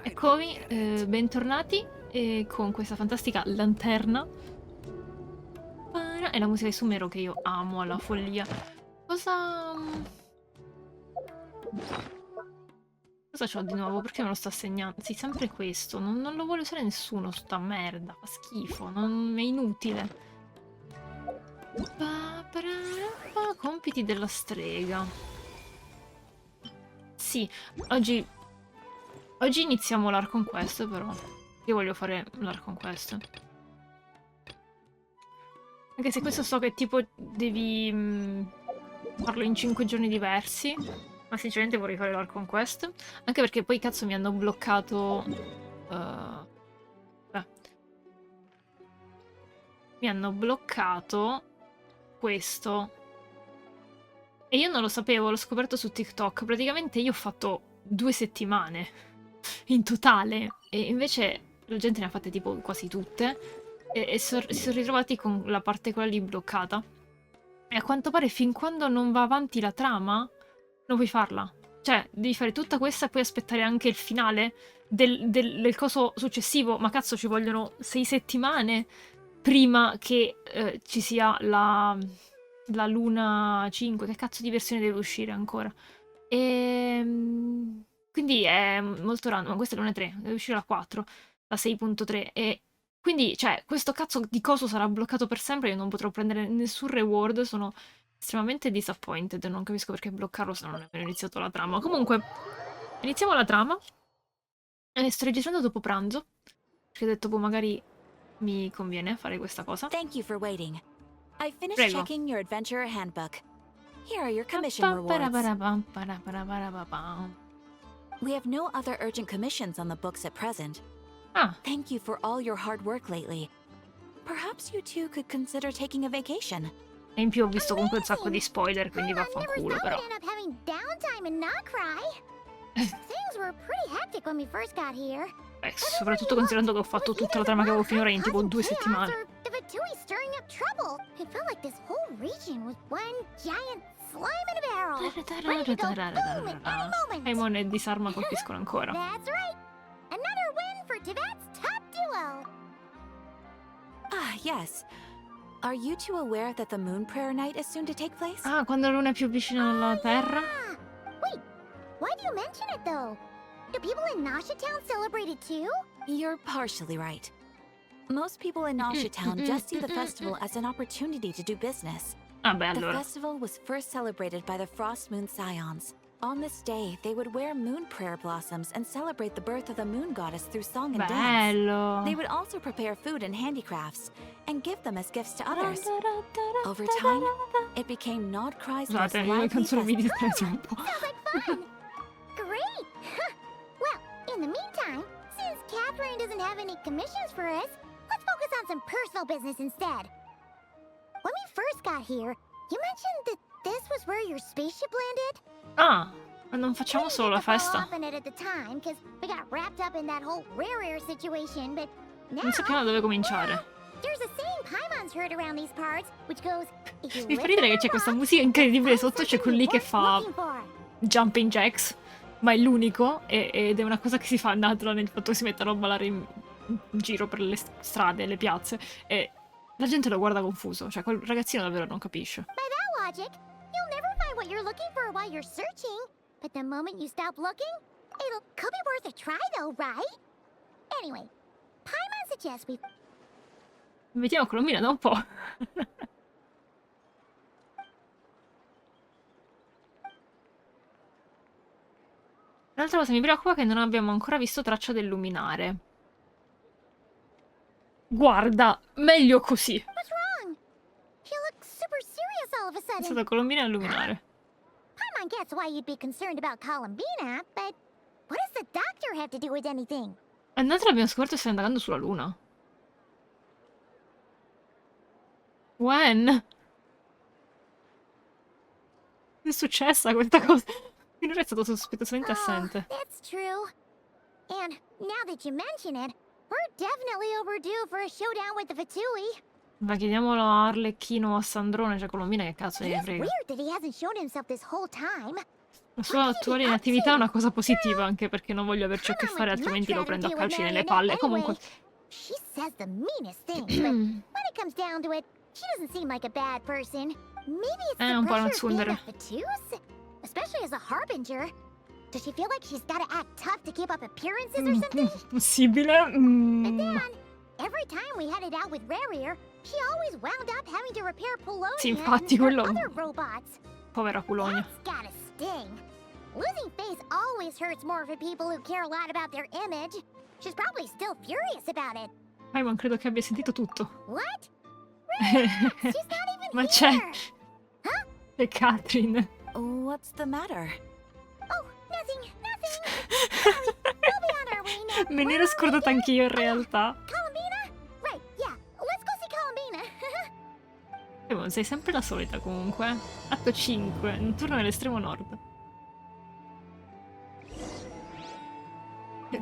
Eccomi, bentornati con questa fantastica lanterna. È la musica di Sumero che io amo alla follia. Cosa c'ho di nuovo? Perché me lo sta segnando? Sì, sempre questo. Non lo vuole usare nessuno, sta merda. Fa schifo. È inutile. Compiti della strega. Sì, oggi iniziamo l'Arc Conquest, però. Io voglio fare l'Arc Conquest. Anche se questo so che tipo devi farlo in 5 giorni diversi. Ma sinceramente vorrei fare l'Arc Conquest. Anche perché poi cazzo mi hanno bloccato... mi hanno bloccato questo. E io non lo sapevo, l'ho scoperto su TikTok. Praticamente io ho fatto 2 settimane in totale. E invece la gente ne ha fatte tipo quasi tutte. E si sono ritrovati con la parte quella lì bloccata. E a quanto pare fin quando non va avanti la trama, non puoi farla. Cioè, devi fare tutta questa e poi aspettare anche il finale del coso successivo. Ma cazzo, ci vogliono 6 settimane prima che ci sia la Luna 5. Che cazzo di versione deve uscire ancora? Quindi è molto random. Ma questa è Luna 3, deve uscire la 4, la 6.3. E quindi, cioè, questo cazzo di coso sarà bloccato per sempre. Io non potrò prendere nessun reward. Sono estremamente disappointed. Non capisco perché bloccarlo se non è appena iniziato la trama. Comunque, iniziamo la trama. Sto registrando dopo pranzo. Perché ho detto, boh, magari mi conviene fare questa cosa. Thank you for waiting. I finished Prego. checking your adventurer handbook. Here are your commission rewards. We have no other urgent commissions on the books at present. Ah. Thank you for all your hard work lately. Perhaps you two could consider taking a vacation. E in più ho visto comunque un sacco di spoiler, quindi vaffanculo, però. Soprattutto considerando che ho fatto tutta la trama che avevo finora in tipo 2 settimane. Paimon e disarma colpiscono ancora. Ah, yes. Are you two aware that the moon prayer night is soon to take place? Ah, quando la luna è più vicina alla Terra? Wait, why do you mention it though? Do people in Nasha Town celebrate it too? You're partially right. Most people in Nasha Town just see the festival as an opportunity to do business. Ah beh, allora. The festival was first celebrated by the Frost Moon Scions. On this day, they would wear moon prayer blossoms and celebrate the birth of the moon goddess through song and dance. They would also prepare food and handicrafts and give them as gifts to others. Over time, it became Nod Cry's most lively festival. Sounds like fun! Great! Well, in the meantime, since Catherine doesn't have any commissions for us, let's focus on some personal business instead. When we first got here, you mentioned that this was where your spaceship landed? Ah, ma non facciamo solo la festa. Non sappiamo da dove cominciare. Mi fa ridere che c'è questa musica incredibile sotto, c'è quello lì che fa jumping jacks, ma è l'unico ed è una cosa che si fa a Nadra nel fatto che si mettano a ballare in giro per le strade, le piazze, e la gente lo guarda confuso, cioè quel ragazzino davvero non capisce. You'll never find what you're looking for while you're searching. But the moment you stop looking, could be worth a try though, right? Anyway, Paimon suggests we... Vediamo Colombina da un po'. Un'altra cosa mi preoccupa è che non abbiamo ancora visto traccia del luminare. Guarda, meglio così. What's wrong? He looks super serious all of a sudden. È stata Colombina e illuminare. Paimon gets why you'd be concerned about Colombina, but what does the doctor have to do with anything? Annata l'abbiamo scoperto e sta indagando sulla luna. When? È successa questa cosa? Finora è stato sospettosamente assente. That's true. And now that you mention it, we're definitely overdue for a showdown with the Fatui. Ma chiediamolo a Arlecchino o a Sandrone, cioè Colombina che cazzo ne frega. La sua attuale inattività è una cosa positiva, anche perché non voglio averci a che fare, altrimenti lo prendo a calci nelle palle. Comunque... She says the meanest things, but when it comes down to it, she doesn't seem like a bad person. Maybe it's the un po' una pressure of being tsundere. a Fatuse? Especially as a harbinger. Does she feel like she's gotta act tough to keep up appearances or something? Possibile. And then, every time we headed out with Rarier, she always wound up having to repair Polonia Sì, infatti, and her quello... other robots. Povera Polonia. That's gotta sting. Losing face always hurts more for people who care a lot about their image. She's probably still furious about it. Paimon credo che abbia sentito tutto. What? She's not even Ma c'è... Huh? C'è Catherine. What's the matter? Oh, nothing. Sorry, we'll be on our way now. Me ne ero scordata anch'io in realtà. Columbina? Right, yeah. Let's go see Columbina. Paimon, sei sempre la solita comunque. Atto 5, un turno nell'estremo nord.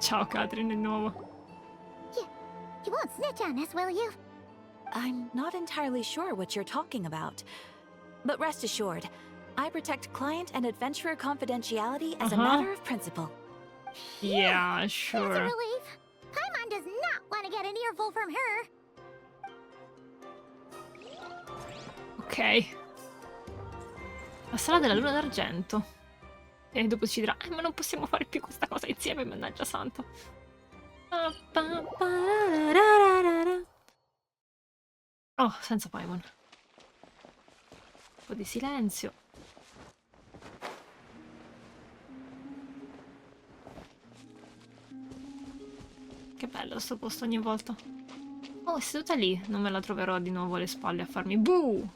Ciao Catherine di nuovo. You won't snitch on us, will you? I'm not entirely sure what you're talking about. But rest assured, I protect client and adventurer confidentiality as a matter of principle. Yeah, That's a sure. relief. Paimon does not want to get an earful from her. Ok. La sala della luna d'argento. E dopo ci dirà, ma non possiamo fare più questa cosa insieme, mannaggia santo. Oh, senza Paimon. Un po' di silenzio. Che bello sto posto ogni volta. Oh, è seduta lì. Non me la troverò di nuovo alle spalle a farmi buh!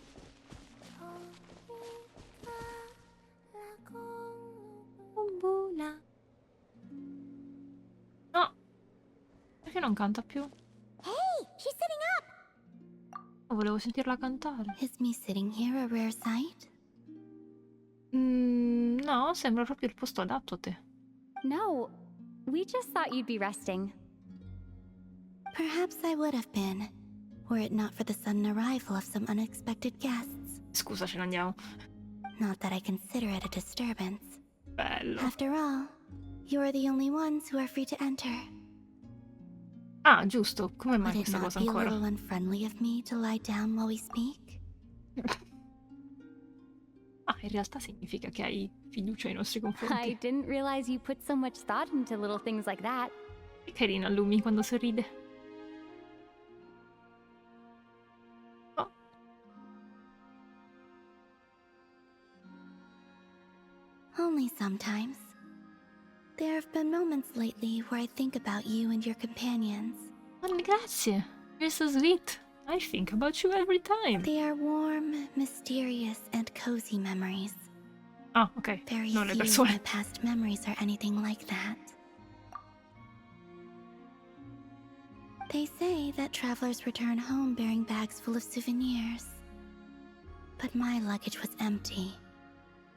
No! Perché non canta più? Hey, she's sitting up. Oh, volevo sentirla cantare. Is me sitting here a rare sight? No, sembra proprio il posto adatto a te. No, we just thought you'd be resting. Perhaps I would have been, were it not for the sudden arrival of some unexpected guests. Scusa, ce ne andiamo. Not that I consider it a disturbance. Bello. After all, you are the only ones who are free to enter. Ah, giusto. Come mai Would it questa not cosa be a ancora? little unfriendly of me to lie down while we speak? Ah, in realtà significa che hai fiducia ai nostri I confronti. didn't realize you put so much thought into little things like that. È carina Lumi quando sorride. Oh. Only sometimes. There have been moments lately where I think about you and your companions. Ma grazie. You're so sweet. I think about you every time. They are warm, mysterious, and cozy memories. Ah, ok. Very Non le few of persone. my past memories are anything like that. They say that travelers return home bearing bags full of souvenirs. But my luggage was empty,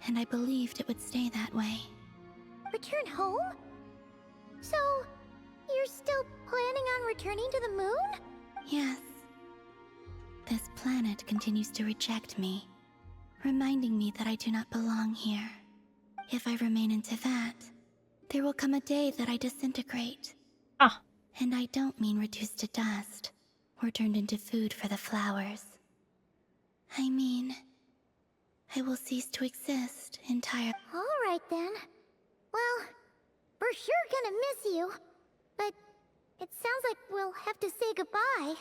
and I believed it would stay that way. Return home? So, you're still planning on returning to the moon? Yes. This planet continues to reject me, reminding me that I do not belong here. If I remain into that, there will come a day that I disintegrate. Ah, And I don't mean reduced to dust, or turned into food for the flowers. I mean, I will cease to exist entirely. Alright then. Well, we're sure gonna miss you. But it sounds like we'll have to say goodbye.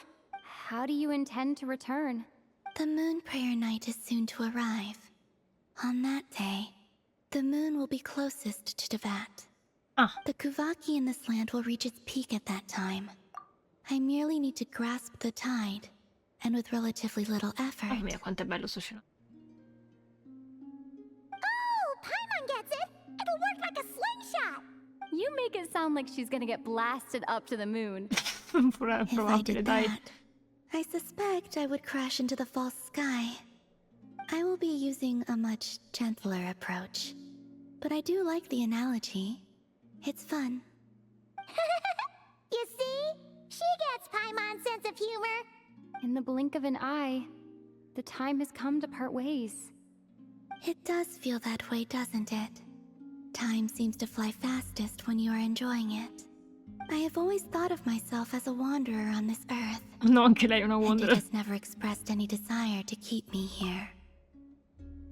How do you intend to return? The moon prayer night is soon to arrive. On that day, the moon will be closest to Devat. ah. The Kuvaki in this land will reach its peak at that time. I merely need to grasp the tide, and with relatively little effort. Oh mia, quanto è bello sto scenario. Oh, Paimon gets it! It'll work like a slingshot! You make it sound like she's gonna get blasted up to the moon. Pure If I probabile, did dai. that, I suspect I would crash into the false sky. I will be using a much gentler approach. But I do like the analogy. It's fun. You see? She gets Paimon's sense of humor. In the blink of an eye, the time has come to part ways. It does feel that way, doesn't it? Time seems to fly fastest when you are enjoying it. I have always thought of myself as a wanderer on this earth. No, anche lei è una And it wanderer. has never expressed any desire to keep me here.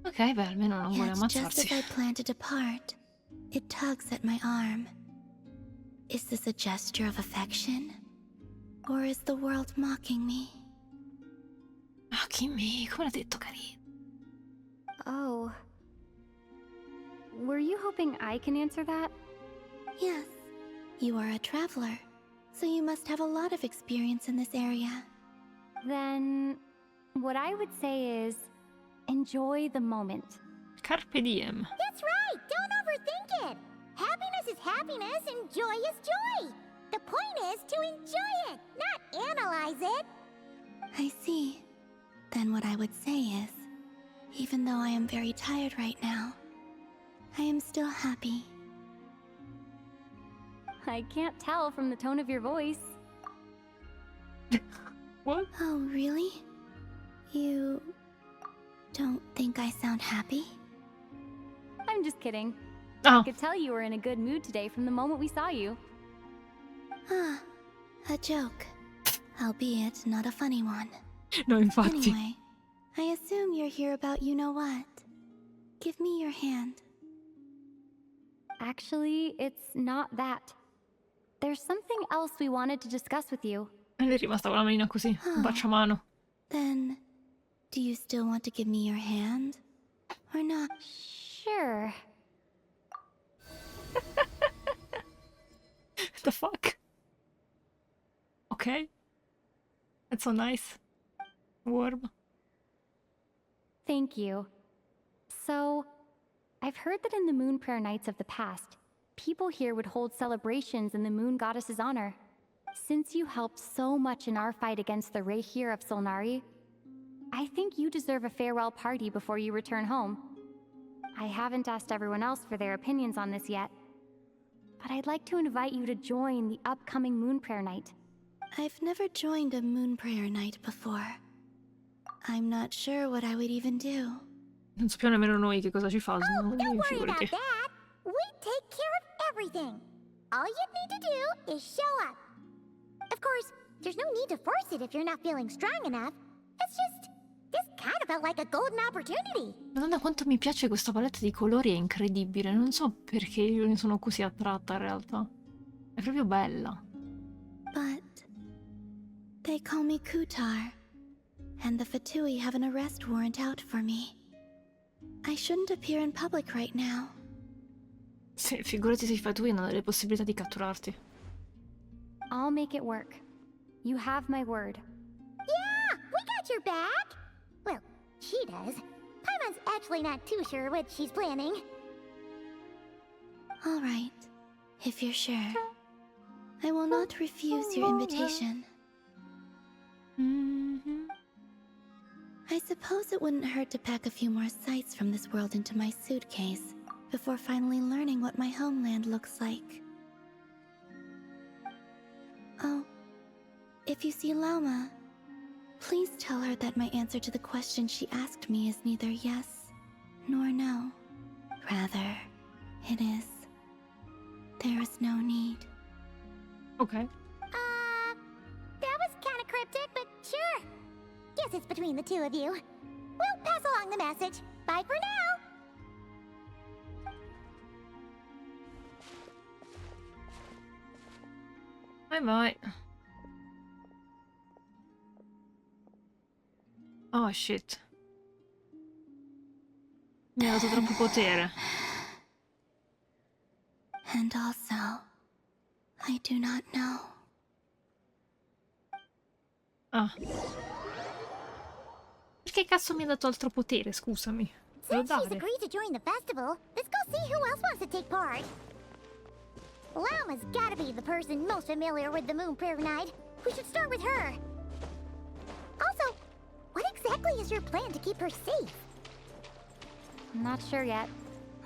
Ok, beh, almeno non vuole Yet just ammazzarsi. as I plan to depart, it tugs at my arm. Is this a gesture of affection? Or is the world mocking me? Ah, Kimmy, come l'ha detto carino. Oh. Were you hoping I can answer that? Yes, you are a traveler, so you must have a lot of experience in this area. Then, what I would say is, enjoy the moment. Carpe diem. That's right! Don't overthink it! Happiness is happiness and joy is joy! The point is to enjoy it, not analyze it! I see. Then what I would say is, even though I am very tired right now, I am still happy. I can't tell from the tone of your voice. What? Oh, really? You don't think I sound happy? I'm just kidding. Oh, I could tell you were in a good mood today from the moment we saw you. Ah, a joke. Albeit not a funny one. no, infatti. Anyway, I assume you're here about you-know-what. Give me your hand. Actually, it's not that. There's something else we wanted to discuss with you. E lei è rimasta con la manina così, un baciamano. Then, do you still want to give me your hand? Or not? Sure. The fuck? Okay. That's so nice. Warm. Thank you. So, I've heard that in the Moon Prayer Nights of the past, people here would hold celebrations in the Moon Goddess's honor. Since you helped so much in our fight against the Reihir of Solnari, I think you deserve a farewell party before you return home. I haven't asked everyone else for their opinions on this yet, but I'd like to invite you to join the upcoming Moon Prayer Night. I've never joined a moon prayer night before. I'm not sure what I would even do. Non sappiamo nemmeno noi che cosa ci fa. Oh, don't worry Figurati. about that! We take care of everything! All you need to do is show up. Of course, there's no need to force it if you're not feeling strong enough. It's just... this kind of felt like a golden opportunity. Madonna, quanto mi piace questa palette di colori, è incredibile. Non so perché io ne sono così attratta in realtà. È proprio bella. But they call me Kutar, and the Fatui have an arrest warrant out for me. I shouldn't appear in public right now. Sì, figurati se fai tu e non hai le possibilità di catturarti. I'll make it work. You have my word. Yeah, we got your back! Well, she does. Paimon's actually not too sure what she's planning. All right, if you're sure. I will not refuse your invitation. I suppose it wouldn't hurt to pack a few more sights from this world into my suitcase before finally learning what my homeland looks like. Oh, if you see Lauma, please tell her that my answer to the question she asked me is neither yes nor no. Rather, it is, there is no need. Ok. That was kind of cryptic, but sure. Guess it's between the two of you. We'll pass along the message. Bye for now! Vai vai. Oh shit. Mi ha dato troppo potere. And also, I do not know. Ah. Perché cazzo mi ha dato altro potere, scusami? Devo Since she's dare. agreed to join the festival, let's go see who else wants to take part. Lauma's gotta be the person most familiar with the Moon Prayer Night. We should start with her. Also, what exactly is your plan to keep her safe? I'm not sure yet.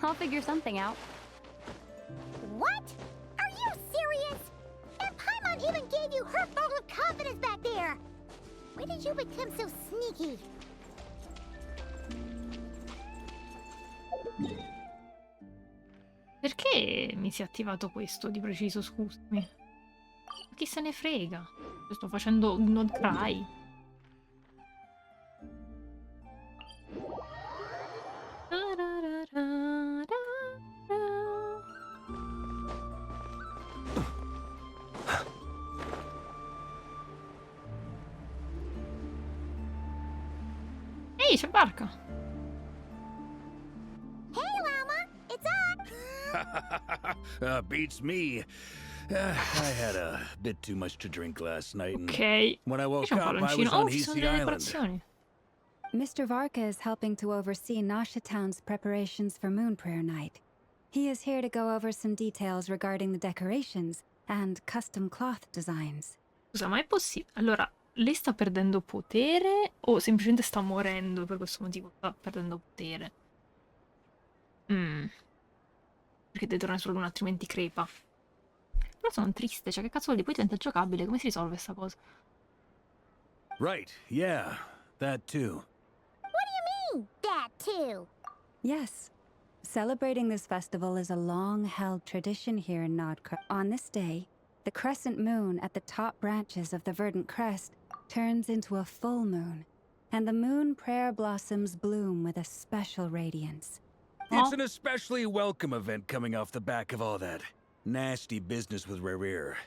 I'll figure something out. What? Are you serious? And Paimon even gave you her vote of confidence back there! When did you become so sneaky? Perché mi si è attivato questo di preciso, scusami? Chi se ne frega? Sto facendo un non cry. Ehi, c'è Barca! Hey, Llama, it's on. Beats me. I had a bit too much to drink last night. Ok. When I woke C'è un up, I was palloncino. on Oh, ci sono Heasy delle Island. decorazioni. Mr. Varka is helping to oversee Nasha Town's preparations for Moon Prayer Night. He is here to go over some details regarding the decorations and custom cloth designs. Scusa, ma è possibile? Allora, lei sta perdendo potere o semplicemente sta morendo per questo motivo? Sta perdendo potere. Perché deve tornare sulla luna, altrimenti crepa. Però sono triste, cioè che cazzo vuol dire? Poi diventa giocabile, come si risolve sta cosa? Right, yeah, that too. That too. Yes. Celebrating this festival is a long-held tradition here in Nodcrest. On this day, the crescent moon at the top branches of the verdant crest turns into a full moon, and the moon prayer blossoms bloom with a special radiance. It's an especially welcome event coming off the back of all that nasty business with Rare.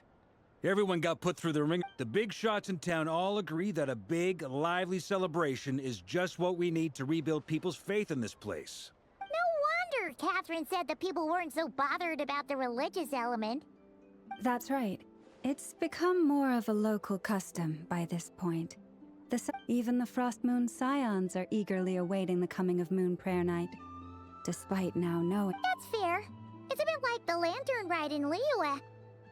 Everyone got put through the ring. The big shots in town all agree that a big, lively celebration is just what we need to rebuild people's faith in this place. No wonder Catherine said the people weren't so bothered about the religious element. That's right. It's become more of a local custom by this point. Even the Frost Moon Scions are eagerly awaiting the coming of Moon Prayer Night, despite now knowing. That's fair. It's a bit like the lantern ride in Liyue.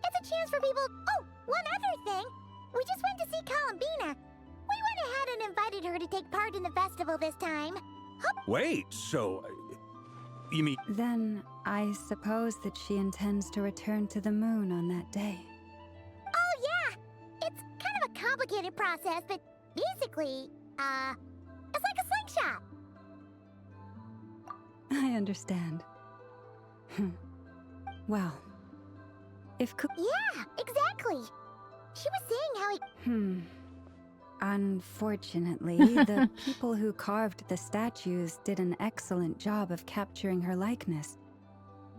It's a chance for people. Oh, one other thing. We just went to see Columbina. We went ahead and invited her to take part in the festival this time. Wait, so... you mean... Then I suppose that she intends to return to the moon on that day. Oh, yeah. It's kind of a complicated process, but basically, it's like a slingshot. I understand. Well, if Yeah, exactly. She was saying how he... Unfortunately, the people who carved the statues did an excellent job of capturing her likeness.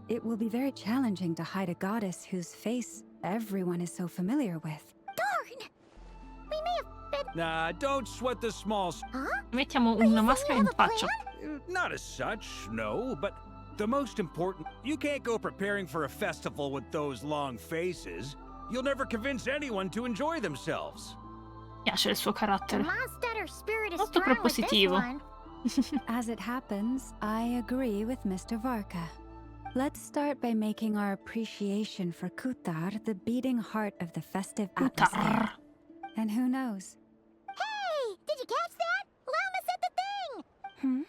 It will be very challenging to hide a goddess whose face everyone is so familiar with. Darn! We may have been... Nah, don't sweat the small... Huh? Mettiamo Are you una saying maschera you in have a faccia. plan? Not as such, no, but the most important... You can't go preparing for a festival with those long faces. You'll never convince anyone to enjoy themselves. Mi piace il suo The carattere. Mondstatter spirit is Molto strong with this propositivo. one. As it happens, I agree with Mr. Varka. Let's start by making our appreciation for Kutar the beating heart of the festive atmosphere. Kutar. And who knows? Hey, did you catch that? Llama said the thing!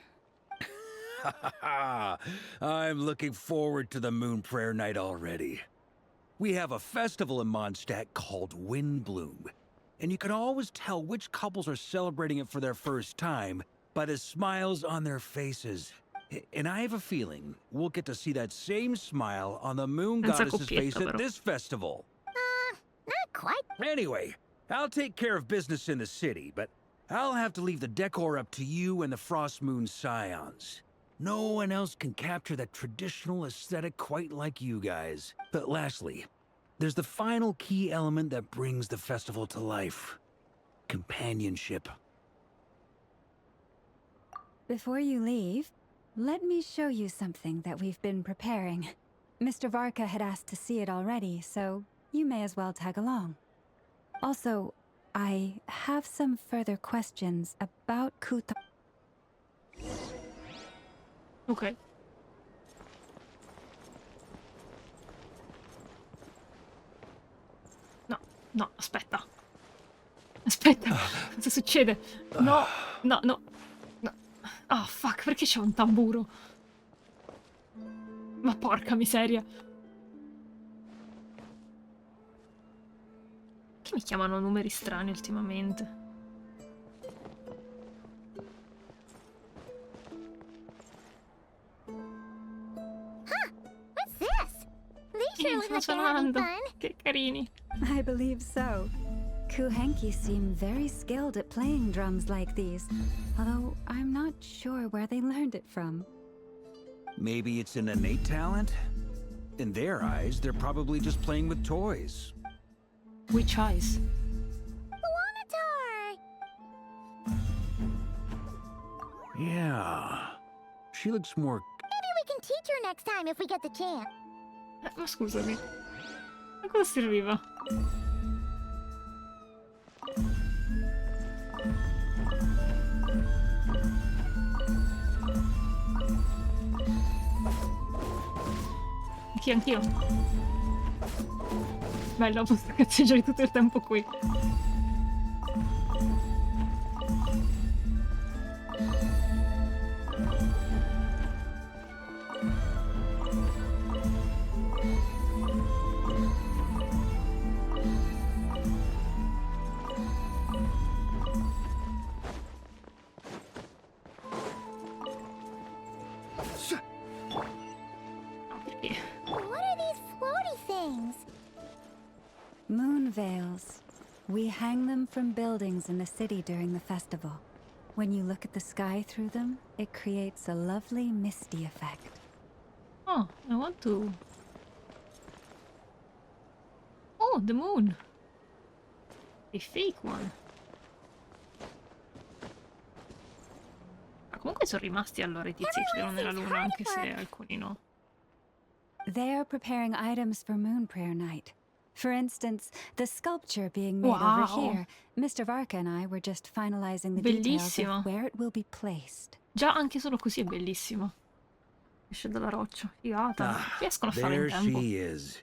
I'm looking forward to the Moon Prayer Night already. We have a festival in Mondstadt called Windbloom, and you can always tell which couples are celebrating it for their first time by the smiles on their faces. And I have a feeling we'll get to see that same smile on the Moon Senza Goddess's face coppietta, at però. this festival. Not quite. Anyway, I'll take care of business in the city, but I'll have to leave the decor up to you and the Frost Moon Scions. No one else can capture that traditional aesthetic quite like you guys. But lastly, there's the final key element that brings the festival to life. Companionship. Before you leave, let me show you something that we've been preparing. Mr. Varka had asked to see it already, so you may as well tag along. Also, I have some further questions about Kuta. Ok. No, no, aspetta. Aspetta, cosa succede? No, no, no. No. Oh, fuck, perché c'è un tamburo? Ma porca miseria. Che mi chiamano numeri strani ultimamente? sure look stanno like they're having suonando. fun. Che carini. I believe so. Kuhenki seem very skilled at playing drums like these, although I'm not sure where they learned it from. Maybe it's an innate talent? In their eyes, they're probably just playing with toys. Which eyes? Wanatar! Yeah. She looks more... Maybe we can teach her next time if we get the chance. Ma scusami. A cosa serviva? Anch'io. Bello, posso cazzeggiare tutto il tempo qui. What are these floaty things? Moon veils. We hang them from buildings in the city during the festival. When you look at the sky through them, it creates a lovely misty effect. Oh, I want to... Oh, the moon! A fake one. Ma comunque sono rimasti allora i tizi che c'erano nella luna, anche se alcuni no. They're preparing items for Moon Prayer Night. For instance, the sculpture being made Wow. over here. Mr. Varka and I were just finalizing the details Bellissimo. of where it will be placed. Già anche solo così è bellissimo. Esce dalla roccia. Figata. Riescono a farlo in There tempo. she is.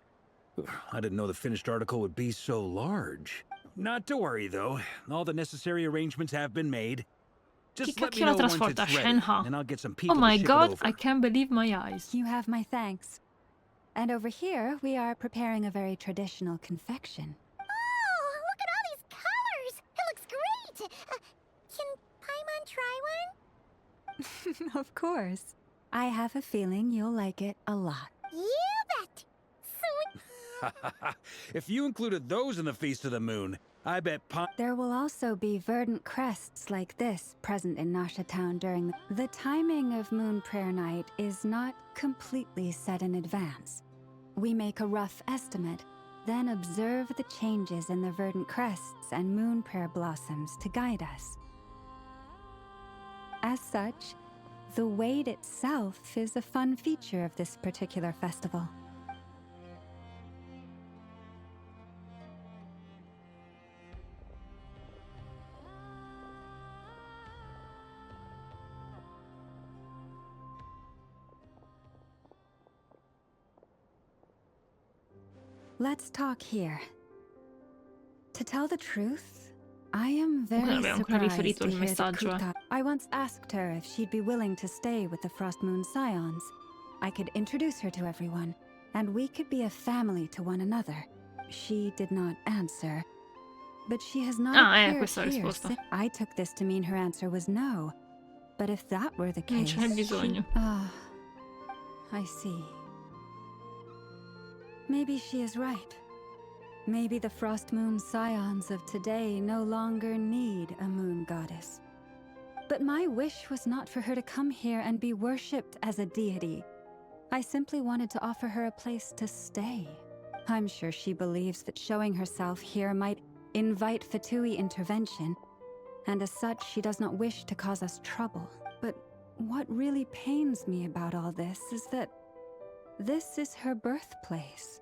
I didn't know the finished article would be so large. Not to worry, though. All the necessary arrangements have been made. Chi Just let me cacchio la know once trasporta? it's ready, Shenhe. and I'll get some Oh people my to ship god, it over. I can't believe my eyes. You have my thanks. And over here, we are preparing a very traditional confection. Oh, look at all these colors! It looks great! Can Paimon try one? Of course. I have a feeling you'll like it a lot. You bet! Sweet! If you included those in the Feast of the Moon, I bet There will also be verdant crests like this present in Nasha Town during the timing of Moon Prayer Night is not completely set in advance. We make a rough estimate, then observe the changes in the verdant crests and moon prayer blossoms to guide us. As such, the wait itself is a fun feature of this particular festival. Let's talk here. To tell the truth, I am very abbiamo ancora surprised riferito to il hear that messaggio, Kuta... I once asked her if she'd be willing to stay with the Frost Moon Scions. I could introduce her to everyone, and we could be a family to one another. She did not answer, but she has not appeared questa è la here risposta. since. I took this to mean her answer was no. But if that were the Non case, ce n'è bisogno. I see. Maybe she is right. Maybe the Frost Moon Scions of today no longer need a moon goddess. But my wish was not for her to come here and be worshipped as a deity. I simply wanted to offer her a place to stay. I'm sure she believes that showing herself here might invite Fatui intervention, and as such she does not wish to cause us trouble. But what really pains me about all this is that this is her birthplace.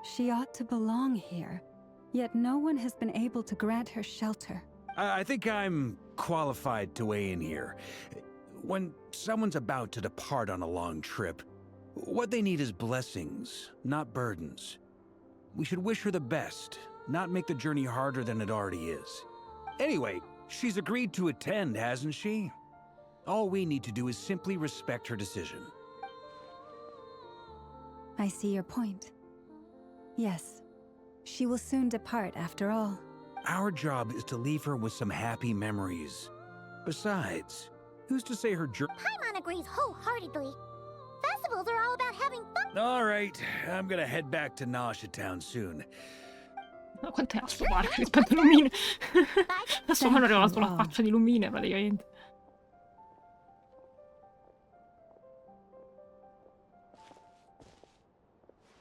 She ought to belong here, yet no one has been able to grant her shelter. I think I'm qualified to weigh in here. When someone's about to depart on a long trip, what they need is blessings, not burdens. We should wish her the best, not make the journey harder than it already is. Anyway, she's agreed to attend, hasn't she? All we need to do is simply respect her decision. I see your point. Yes, she will soon depart after all. Our job is to leave her with some happy memories. Besides, who's to say her Paimon agrees wholeheartedly. festivals are all about having fun. All right, I'm gonna head back to Nasha Town soon. Ma quanto è alto Mark rispetto a Lumine? La sua mano arrivava sulla faccia di Lumine praticamente.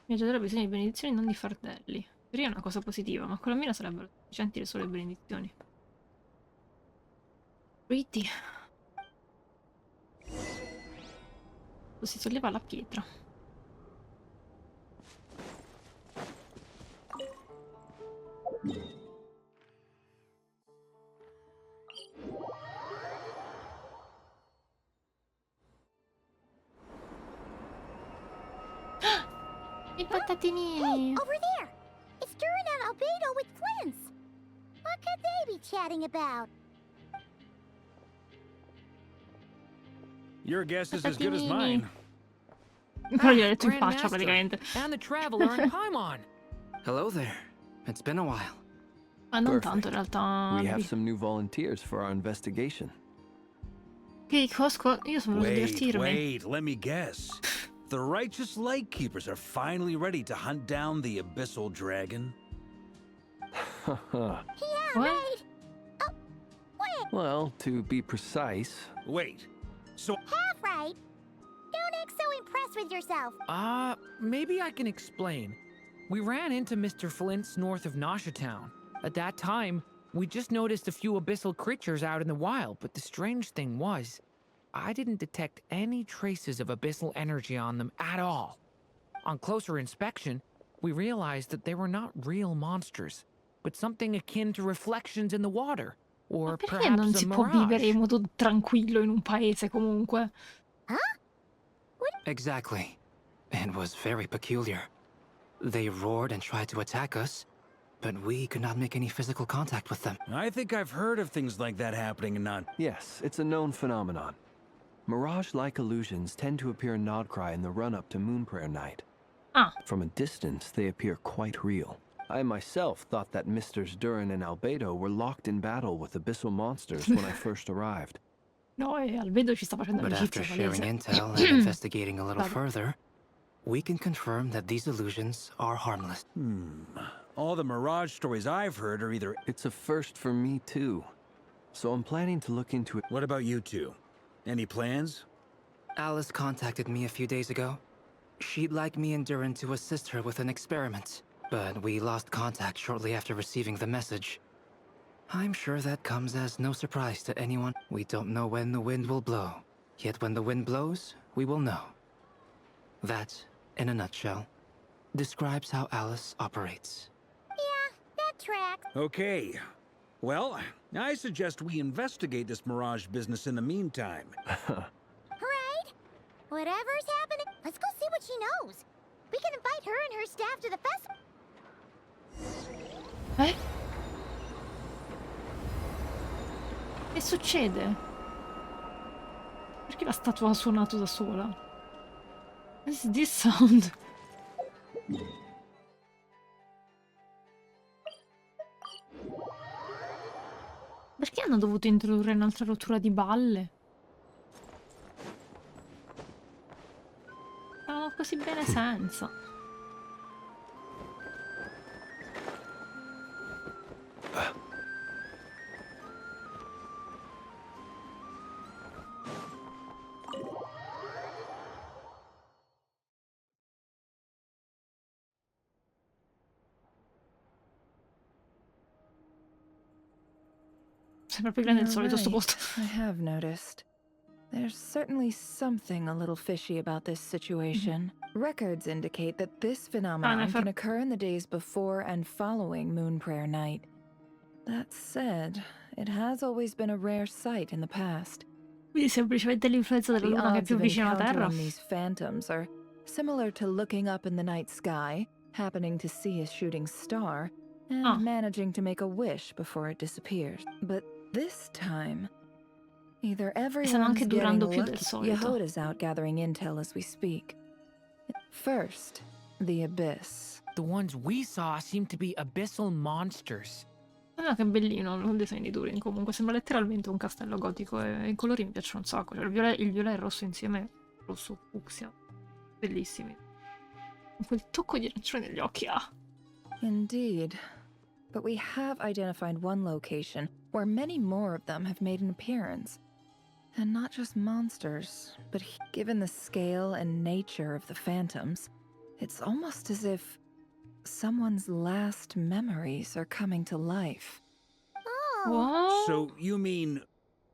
Il viaggiatore ha bisogno di benedizioni, non di fardelli. In teoria è una cosa positiva, ma con la mira sarebbero sufficienti le sole benedizioni. Pretty. Si solleva la pietra. I patatini! Hey, over there! It's Durin and Albedo with Flints! What could they be chatting about? Your guess is as good as mine. Però gli ho detto in faccia praticamente. And the traveler in Paimon. Hello there. It's been a while. Ma non tanto in realtà. We have some new volunteers for our investigation. Che Cosco, io sono venuto a divertirmi. Wait, let me guess. The righteous Lightkeepers are finally ready to hunt down the Abyssal Dragon? Yeah, What? right! Oh, wait, Well, to be precise, Wait, so half right! Don't act so impressed with yourself. Maybe I can explain. We ran into Mr. Flint's north of Nasha Town. At that time, we just noticed a few abyssal creatures out in the wild, but the strange thing was, I didn't detect any traces of abyssal energy on them at all. On closer inspection, we realized that they were not real monsters, but something akin to reflections in the water, Ma or perché non perhaps a si può vivere in mirage. modo tranquillo in un paese comunque? Exactly. It was very peculiar. They roared and tried to attack us, but we could not make any physical contact with them. I think I've heard of things like that happening in Nod. yes, it's a known phenomenon. Mirage-like illusions tend to appear in Nodcry in the run-up to Moonprayer Night. Ah, From a distance, they appear quite real. I myself thought that Misters Durin and Albedo were locked in battle with abyssal monsters when I first arrived. no, e Albedo ci sta facendo But after amicizia sharing palese. intel and investigating a little Vabbè. further, we can confirm that these illusions are harmless. All the Mirage stories I've heard are either... It's a first for me, too. So I'm planning to look into it. What about you two? Any plans? Alice contacted me a few days ago. She'd like me and Durin to assist her with an experiment, but we lost contact shortly after receiving the message. I'm sure that comes as no surprise to anyone. We don't know when the wind will blow, yet when the wind blows, we will know. That, in a nutshell, describes how Alice operates. Yeah, that tracks. Okay. Well, I suggest we investigate this Mirage business in the meantime. Right? Whatever's happening, let's go see what she knows. We can invite her and her staff to the festival. Eh? Che succede? Perché la statua ha suonato da sola? What is this sound? Perché hanno dovuto introdurre un'altra rottura di balle? Stavano così bene senza. Sembra più grande del solito sto posto. I have noticed. There's certainly something a little fishy about this situation. Records indicate that this phenomenon can occur in the days before and following Moonprayer Night. That said, it has always been a rare sight in the past. Quindi semplicemente l'influenza della The luna che è odds più of vicina alla Terra. encountering these phantoms are similar to looking up in the night sky, happening to see a shooting star, and managing to make a wish before it disappears. But this time, either everyone's anche getting durando più del lucky. solito. Yehoda's out gathering intel as we speak. First, the Abyss. The ones we saw seem to be abyssal monsters. Guarda che bellino il design di Durin, comunque sembra letteralmente un castello gotico e i colori mi piacciono un sacco, cioè il viola e il rosso insieme, rosso fucsia, Bellissimi. Quel tocco di arancione negli occhi ha. Indeed. But we have identified one location where many more of them have made an appearance. And not just monsters, but given the scale and nature of the phantoms, it's almost as if someone's last memories are coming to life. Oh. What? So you mean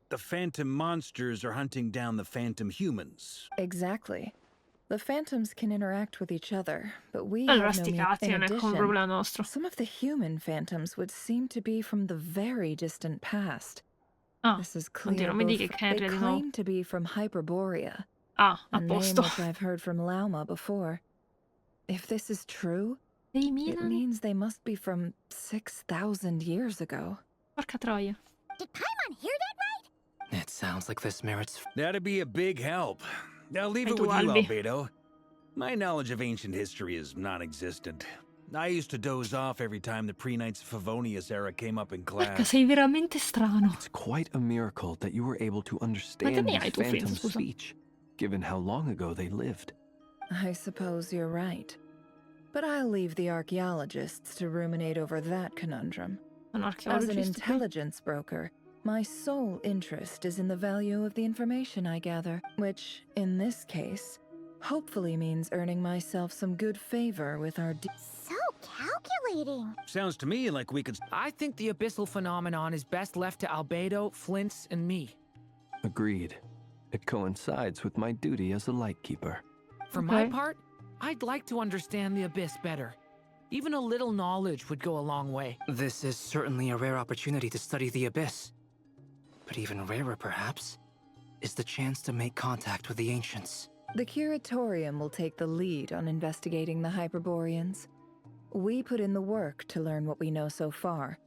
the phantom monsters are hunting down the phantom humans? Exactly. The phantoms can interact with each other, but we Allora, have no sti means. cazzi, In non è come un addition, problema nostro. some of the human phantoms would seem to be from the very distant past. Ah, This is oddio, clear. non mi dica che They Henry di nuovo. claim to be from Hyperborea, Ah, a a name posto. which I've heard from Lauma before. If this is true, Dei it Milan? means they must be from 6,000 years ago. Porca troia. Did Paimon hear that right? It sounds like this merits. That'd be a big help. I'll leave it tu, with you, Albi. Albedo. My knowledge of ancient history is non-existent. I used to doze off every time the pre-Knights of Favonius era came up in Porca, class. sei veramente strano. It's quite a miracle that you were able to Quanti understand anni these hai tu, Flint, phantoms' scusa? speech, given how long ago they lived. I suppose you're right. But I'll leave the archaeologists to ruminate over that conundrum. Sono As an archeologisti qui. intelligence broker, my sole interest is in the value of the information I gather, which, in this case, hopefully means earning myself some good favor with our So calculating. Sounds to me like we could... I think the abyssal phenomenon is best left to Albedo, Flint's, and me. Agreed. It coincides with my duty as a lightkeeper. For my Okay. part, I'd like to understand the abyss better. Even a little knowledge would go a long way. This is certainly a rare opportunity to study the abyss. But even rarer, perhaps, is the chance to make contact with the ancients. The Curatorium will take the lead on investigating the Hyperboreans. We put in the work to learn what we know so far.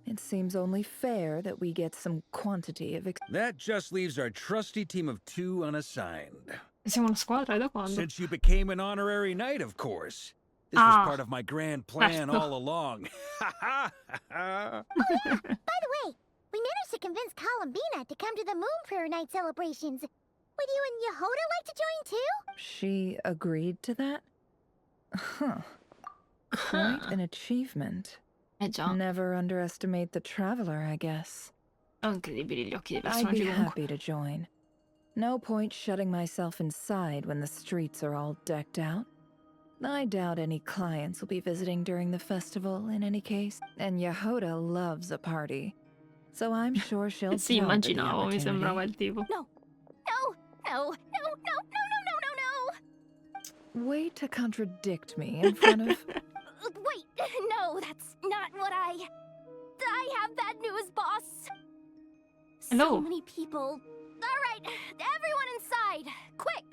It seems only fair that we get some quantity of That just leaves our trusty team of 2 unassigned. Siamo una squadra, da quando? Since you became an honorary knight, of course. This was part of my grand plan certo. all along. By the way, we managed to convince Columbina to come to the Moon Prayer Night celebrations. Would you and Yehoda like to join too? She agreed to that? Huh. Quite an achievement. Già. Never underestimate the traveler, I guess. Sono incredibili gli occhi dei I'd personaggi be comunque. happy to join. No point shutting myself inside when the streets are all decked out. I doubt any clients will be visiting during the festival in any case, and Yehoda loves a party. So I'm sure she'll Sì, jump at the immaginavo, mi sembrava opportunity. il tipo. No, no, no, no, no, no, no, no, no, no. Way to contradict me in front of... Wait, no, that's not what I have bad news, boss. Hello. So many people. All right, everyone inside, quick.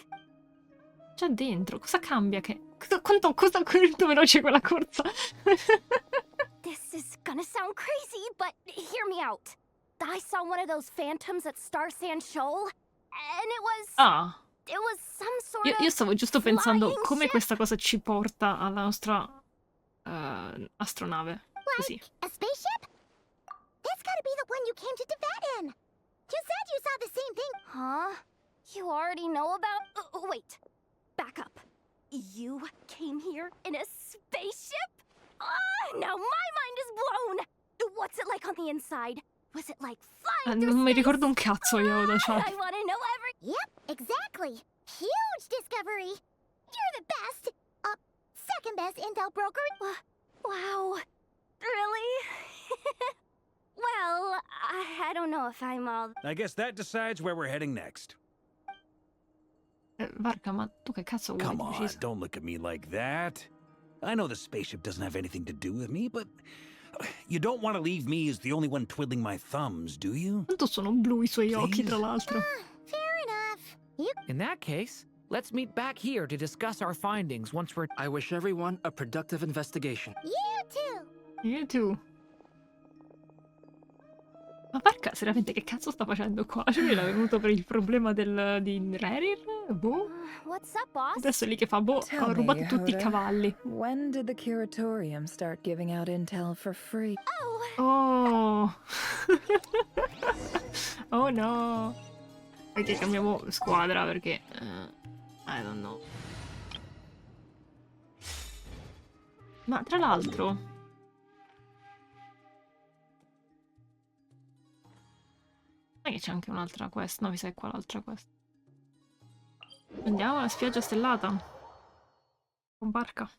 Già dentro, cosa cambia che... Quanto veloce quella corsa? This is gonna sound crazy, but hear me out. I saw one of those phantoms at Star Sand Shoal, and it was Ah, some sort io of stavo giusto pensando flying come ship. questa cosa ci porta alla nostra astronave. Così. Like a spaceship? That's gotta be the one you came to Tibet in. You said you saw the same thing. Huh? You already know about... wait. Back up. You came here in a spaceship? Now my mind is blown. What's it like on the inside? Was it like flying through Non mi space? ricordo un cazzo io da chat. I want to know every... Yep, exactly. Huge discovery. You're the best. Second best intel broker. Wow. Really? Well, I don't know if I'm all... I guess that decides where we're heading next. Varka, ma tu che cazzo vuoi? Come on, Precisa? don't look at me like that. I know the spaceship doesn't have anything to do with me, but you don't want to leave me as the only one twiddling my thumbs, do you? Tanto sono blu i suoi occhi, tra l'altro. Fair enough. In that case, let's meet back here to discuss our findings once we're... I wish everyone a productive investigation. You too. You too. Ma Varka, seriamente, che cazzo sta facendo qua? Cioè, lui l'ha venuto per il problema di Rerir? Boh. What's up, boss? Adesso è lì che fa, boh, Tell ho me, rubato tutti i Yehoda, cavalli. When did the Curatorium start giving out intel for free? Oh. Oh no. Ok, cambiamo squadra perché... I don't know. Ma tra l'altro... Non è che c'è anche un'altra quest? No, mi sa che qua l'altra quest. Andiamo alla spiaggia stellata. Con barca.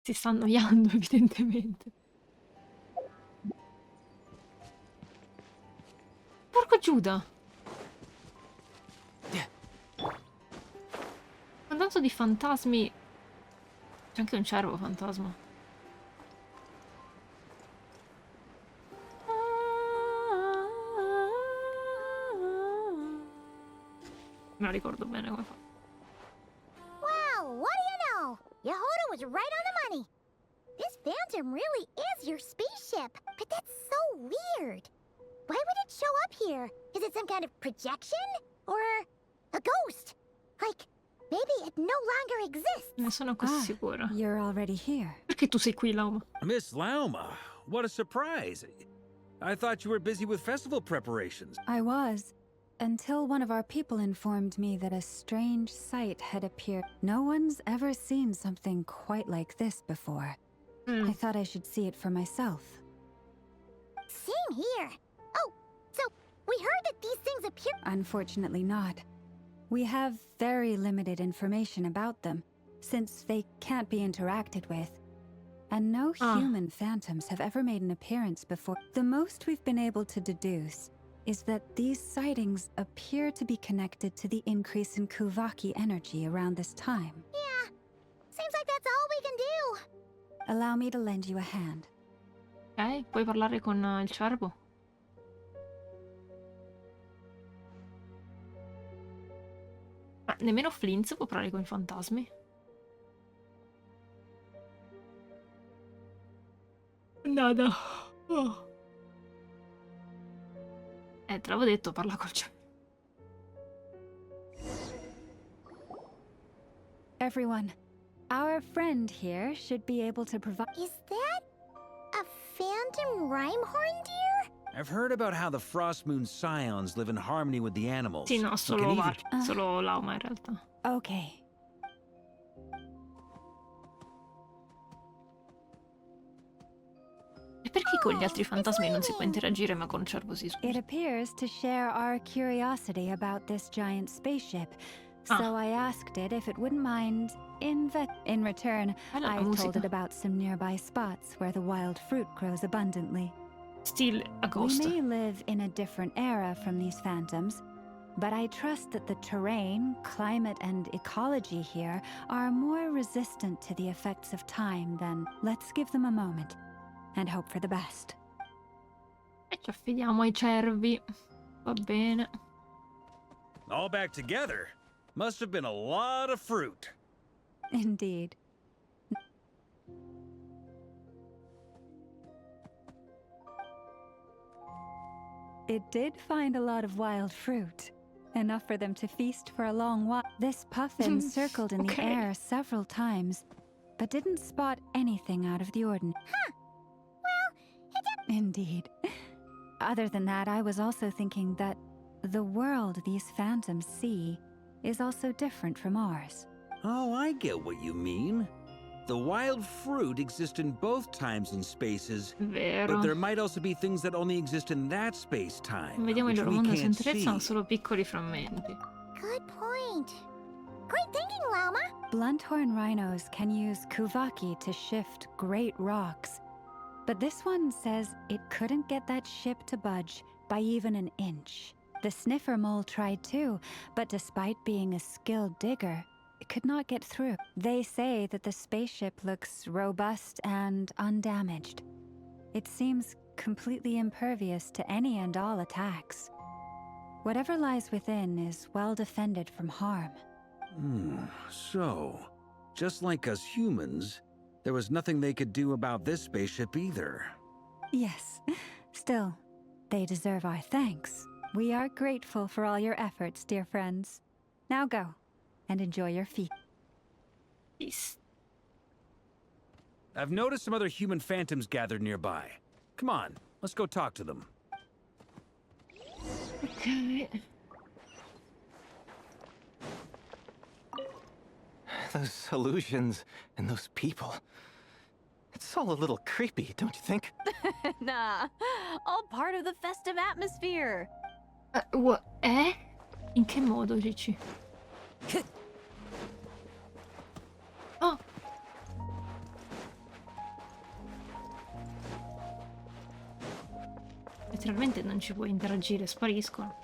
Si sta annoiando, evidentemente. Porco Giuda! Con tanto di fantasmi... C'è anche un cervo fantasma. Me la ricordo bene come fa. Wow, what do you know? Yehoda was right on the money. This phantom really is your spaceship, but that's so weird. Why would it show up here? Is it some kind of projection? Or a ghost? Like, maybe it no longer exists. Ne sono così sicura. You're already here. Perché tu sei qui, Lauma? Miss Lauma, what a surprise. I thought you were busy with festival preparations. I was, until one of our people informed me that a strange sight had appeared. No one's ever seen something quite like this before. I thought I should see it for myself. Same here. Oh, so we heard that these things appear. Unfortunately not. We have very limited information about them, since they can't be interacted with. And no human phantoms have ever made an appearance before. The most we've been able to deduce is that these sightings appear to be connected to the increase in Kuvaki energy around this time. Yeah, seems like that's all we can do. Allow me to lend you a hand. Ok, puoi parlare con il cervo? Ma nemmeno Flint può parlare con i fantasmi? Nada. Oh. Te l'avevo detto, parla col cervo. Everyone, our friend here should be able to provide... Is that a phantom rhymehorn deer? I've heard about how the Frost Moon Scions live in harmony with the animals. Sì, no, solo Lauma in realtà. Okay. E perché con gli altri fantasmi non si può interagire, ma con il cervo si scusa? It appears to share our curiosity about this giant spaceship. So I asked it if it wouldn't mind in return, I told it about some nearby spots where the wild fruit grows abundantly. Still a ghost. We may live in a different era from these phantoms, but I trust that the terrain, climate, and ecology here are more resistant to the effects of time than... Let's give them a moment and hope for the best. E ci affidiamo ai cervi. Va bene. All back together. Must have been a lot of fruit. Indeed. It did find a lot of wild fruit. Enough for them to feast for a long while. This puffin circled in the air several times, but didn't spot anything out of the ordinary. Huh. Well, Indeed. Other than that, I was also thinking that the world these phantoms see is also different from ours. Oh, I get what you mean. The wild fruit exist in both times and spaces, Vero. but there might also be things that only exist in that space-time, Vediamo il which loro we mondo su can't internet, see. sono solo piccoli frammenti. good point. Great thinking, Llama. Blunthorn rhinos can use Kuvaki to shift great rocks, but this one says it couldn't get that ship to budge by even an inch. The sniffer mole tried too, but despite being a skilled digger, it could not get through. They say that the spaceship looks robust and undamaged. It seems completely impervious to any and all attacks. Whatever lies within is well defended from harm. So, just like us humans, there was nothing they could do about this spaceship either. Yes, still, they deserve our thanks. We are grateful for all your efforts, dear friends. Now go, and enjoy your feast. Peace. I've noticed some other human phantoms gathered nearby. Come on, let's go talk to them. Ok. Those illusions and those people. It's all a little creepy, don't you think? Nah, all part of the festive atmosphere. In che modo, dici? Oh! Letteralmente non ci puoi interagire, spariscono.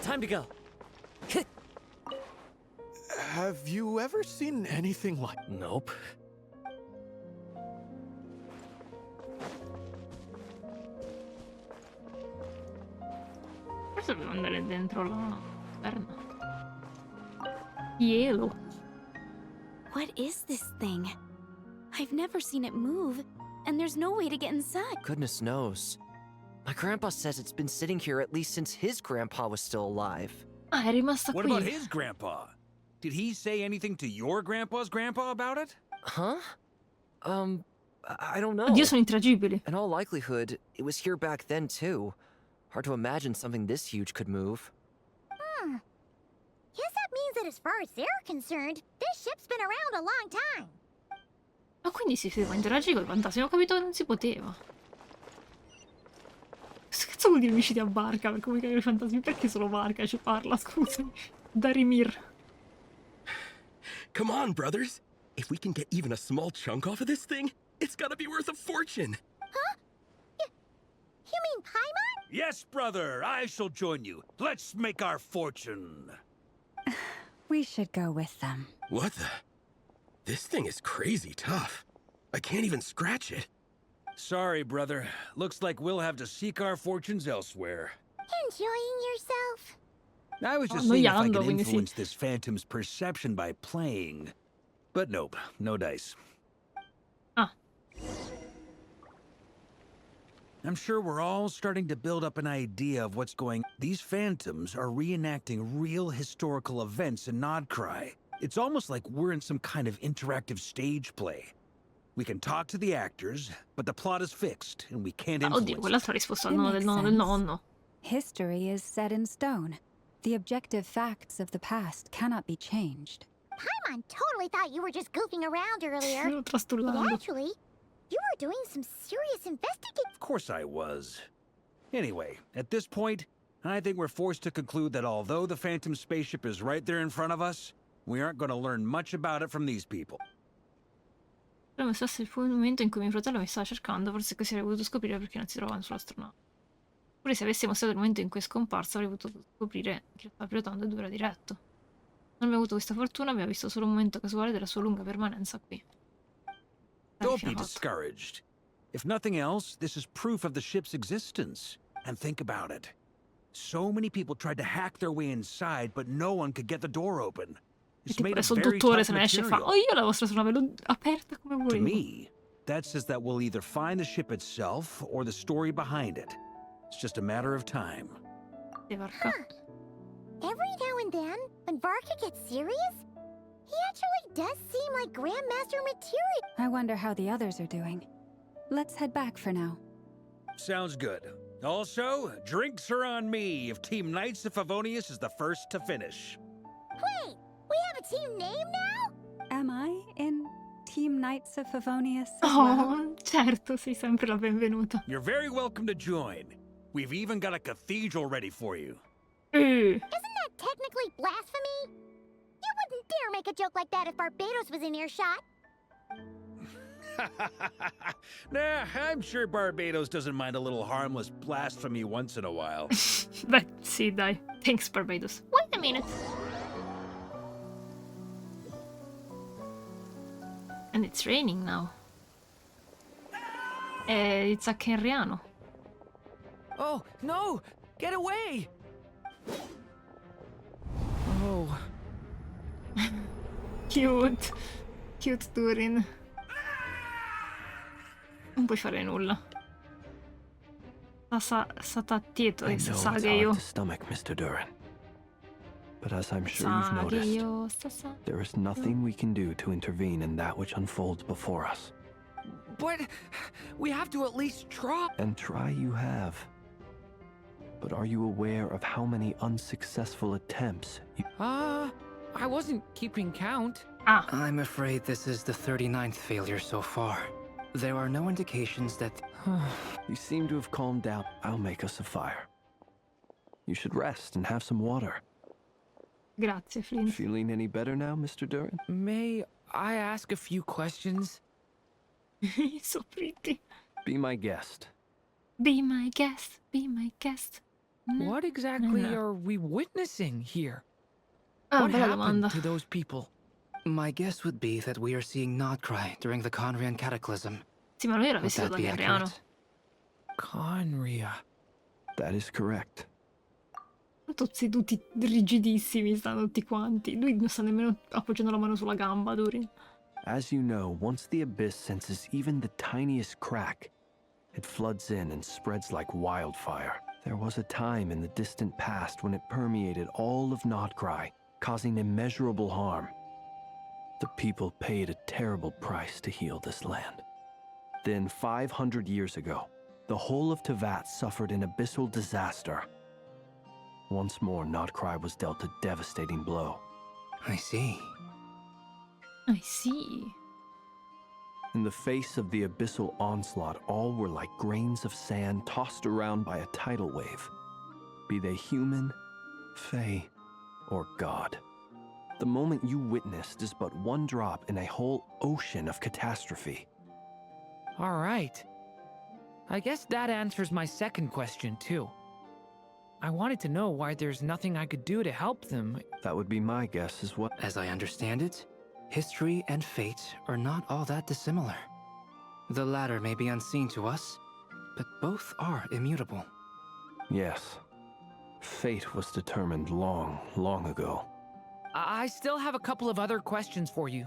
Time to go. Have you ever seen anything like... Nope. Forse devo andare dentro la caverna. Hielo. What is this thing? I've never seen it move, and there's no way to get inside. Goodness knows. My grandpa says it's been sitting here at least since his grandpa was still alive. Ah, è rimasta What qui. about his grandpa? Did he say anything to your grandpa's grandpa about it? Huh? I don't know. Oddio, sono intragibili. In all likelihood, it was here back then too. Hard to imagine something this huge could move. Guess that means that as far as they're concerned, this ship's been around a long time. Ma quindi si poteva interagire con i fantasmi? Ho capito che non si poteva. Che cazzo vuol dire amici a barca per comunicare con i fantasmi? Perché solo barca ci parla? Scusami. Darimir. Come on, brothers. If we can get even a small chunk off of this thing, it's gotta be worth a fortune. Huh? You mean Paimon? Yes, brother. I shall join you. Let's make our fortune. We should go with them. What the? This thing is crazy tough. I can't even scratch it. Sorry, brother. Looks like we'll have to seek our fortunes elsewhere. Enjoying yourself? I was just seeing if I could influence this phantom's perception by playing. But nope, no dice. Ah. I'm sure we're all starting to build up an idea of what's going on. These phantoms are reenacting real historical events in Nodcry. It's almost like we're in some kind of interactive stage play. We can talk to the actors, but the plot is fixed, and we can't influence Oddio, quell'altra ha risposto al It nonno makes del nonno. History is set in stone. The objective facts of the past cannot be changed. Paimon totally thought you were just goofing around earlier. But actually, you were doing some serious investigating. Of course I was. Anyway, at this point, I think we're forced to conclude that although the Phantom spaceship is right there in front of us, we aren't going to learn much about it from these people. Però mi sa se fu il momento in cui mio fratello mi stava cercando, forse così avrei voluto scoprire perché non si trovava sull'astronave. Oppure se avessi mostrato il momento in cui è scomparso avrei potuto scoprire che lo stava pilotando e dove era diretto. Non abbiamo avuto questa fortuna, abbiamo visto solo un momento casuale della sua lunga permanenza qui. Don't be discouraged. If nothing else, this is proof of the ship's existence. And think about it. So many people tried to hack their way inside, but no one could get the door open. It's made of very dottore tough se ne esce e fa: material. "Oh, io la vostra astronave l'ho aperta come To volevo." me, that says that we'll either find the ship itself or the story behind it. It's just a matter of time. Every now and then, when Varka gets serious, he actually does seem like Grandmaster material. I wonder how the others are doing. Let's head back for now. Sounds good. Also, drinks are on me if Team Knights of Favonius is the first to finish. Wait, we have a team name now? Am I in Team Knights of Favonius as Oh, well? certo, sei sempre la benvenuta. You're very welcome to join. We've even got a cathedral ready for you. Isn't that technically blasphemy? You wouldn't dare make a joke like that if Barbados was in earshot. Nah, I'm sure Barbados doesn't mind a little harmless blasphemy once in a while. Beh, sì, dai. Thanks, Barbados. Wait a minute. And it's raining now. It's a Kenriano. Oh, no! Get away! Oh. Cute. Cute Turin. Non puoi fare nulla. Stata tieto I e know it's sage hard io. to stomach, Mr. Durin. But as I'm sure you've noticed, there is nothing we can do to intervene in that which unfolds before us. But we have to at least try. And try you have. But are you aware of how many unsuccessful attempts you... I wasn't keeping count. Ah. I'm afraid this is the 39th failure so far. There are no indications that... You seem to have calmed down. I'll make us a fire. You should rest and have some water. Grazie, Flint. Feeling any better now, Mr. Durin? May I ask a few questions? So pretty. Be my guest. Be my guest, be my guest. What exactly are we witnessing here? What happened domanda. to those people? My guess would be that we are seeing Nodcry during the Conrian cataclysm. Sì, ma lui era Would vestito that da be guerriano. accurate? Conria. That is correct. Tutti rigidissimi stanno tutti quanti. Lui non sta nemmeno appoggiando la mano sulla gamba, Durin. As you know, once the abyss senses even the tiniest crack, it floods in and spreads like wildfire. There was a time in the distant past when it permeated all of Nodcry, causing immeasurable harm. The people paid a terrible price to heal this land. Then, 500 years ago, the whole of Teyvat suffered an abyssal disaster. Once more, Nodcry was dealt a devastating blow. I see. I see. In the face of the abyssal onslaught, all were like grains of sand tossed around by a tidal wave. Be they human, fae, or god. The moment you witnessed is but one drop in a whole ocean of catastrophe. All right. I guess that answers my second question, too. I wanted to know why there's nothing I could do to help them. That would be my guess as well. As I understand it, history and fate are not all that dissimilar. The latter may be unseen to us, but both are immutable. Yes. Fate was determined long, long ago. I still have a couple of other questions for you.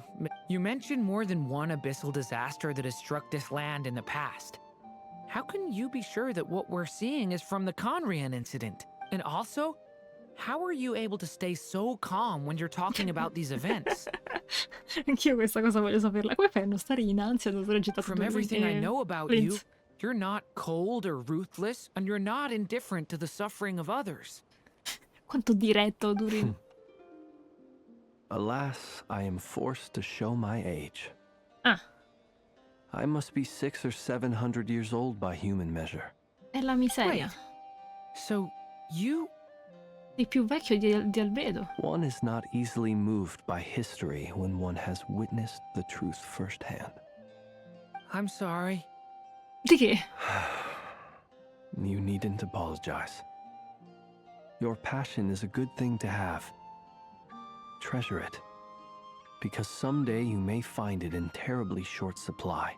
You mentioned more than one abyssal disaster that has struck this land in the past. How can you be sure that what we're seeing is from the Conrian incident? And also, how are you able to stay so calm when you're talking about these events? Anch'io questa cosa voglio saperla. Come fai a non stare in ansia dopo aver agitato From everything I know about Flint. you, you're not cold or ruthless, and you're not indifferent to the suffering of others. Quanto diretto, Durin. Alas, I am forced to show my age. Ah. I must be 600 or 700 years old by human measure. È la miseria. Wait. So, you... Sei più vecchio di Albedo. One is not easily moved by history when one has witnessed the truth firsthand. I'm sorry. Di che? You needn't apologize. Your passion is a good thing to have. Treasure it, because someday you may find it in terribly short supply.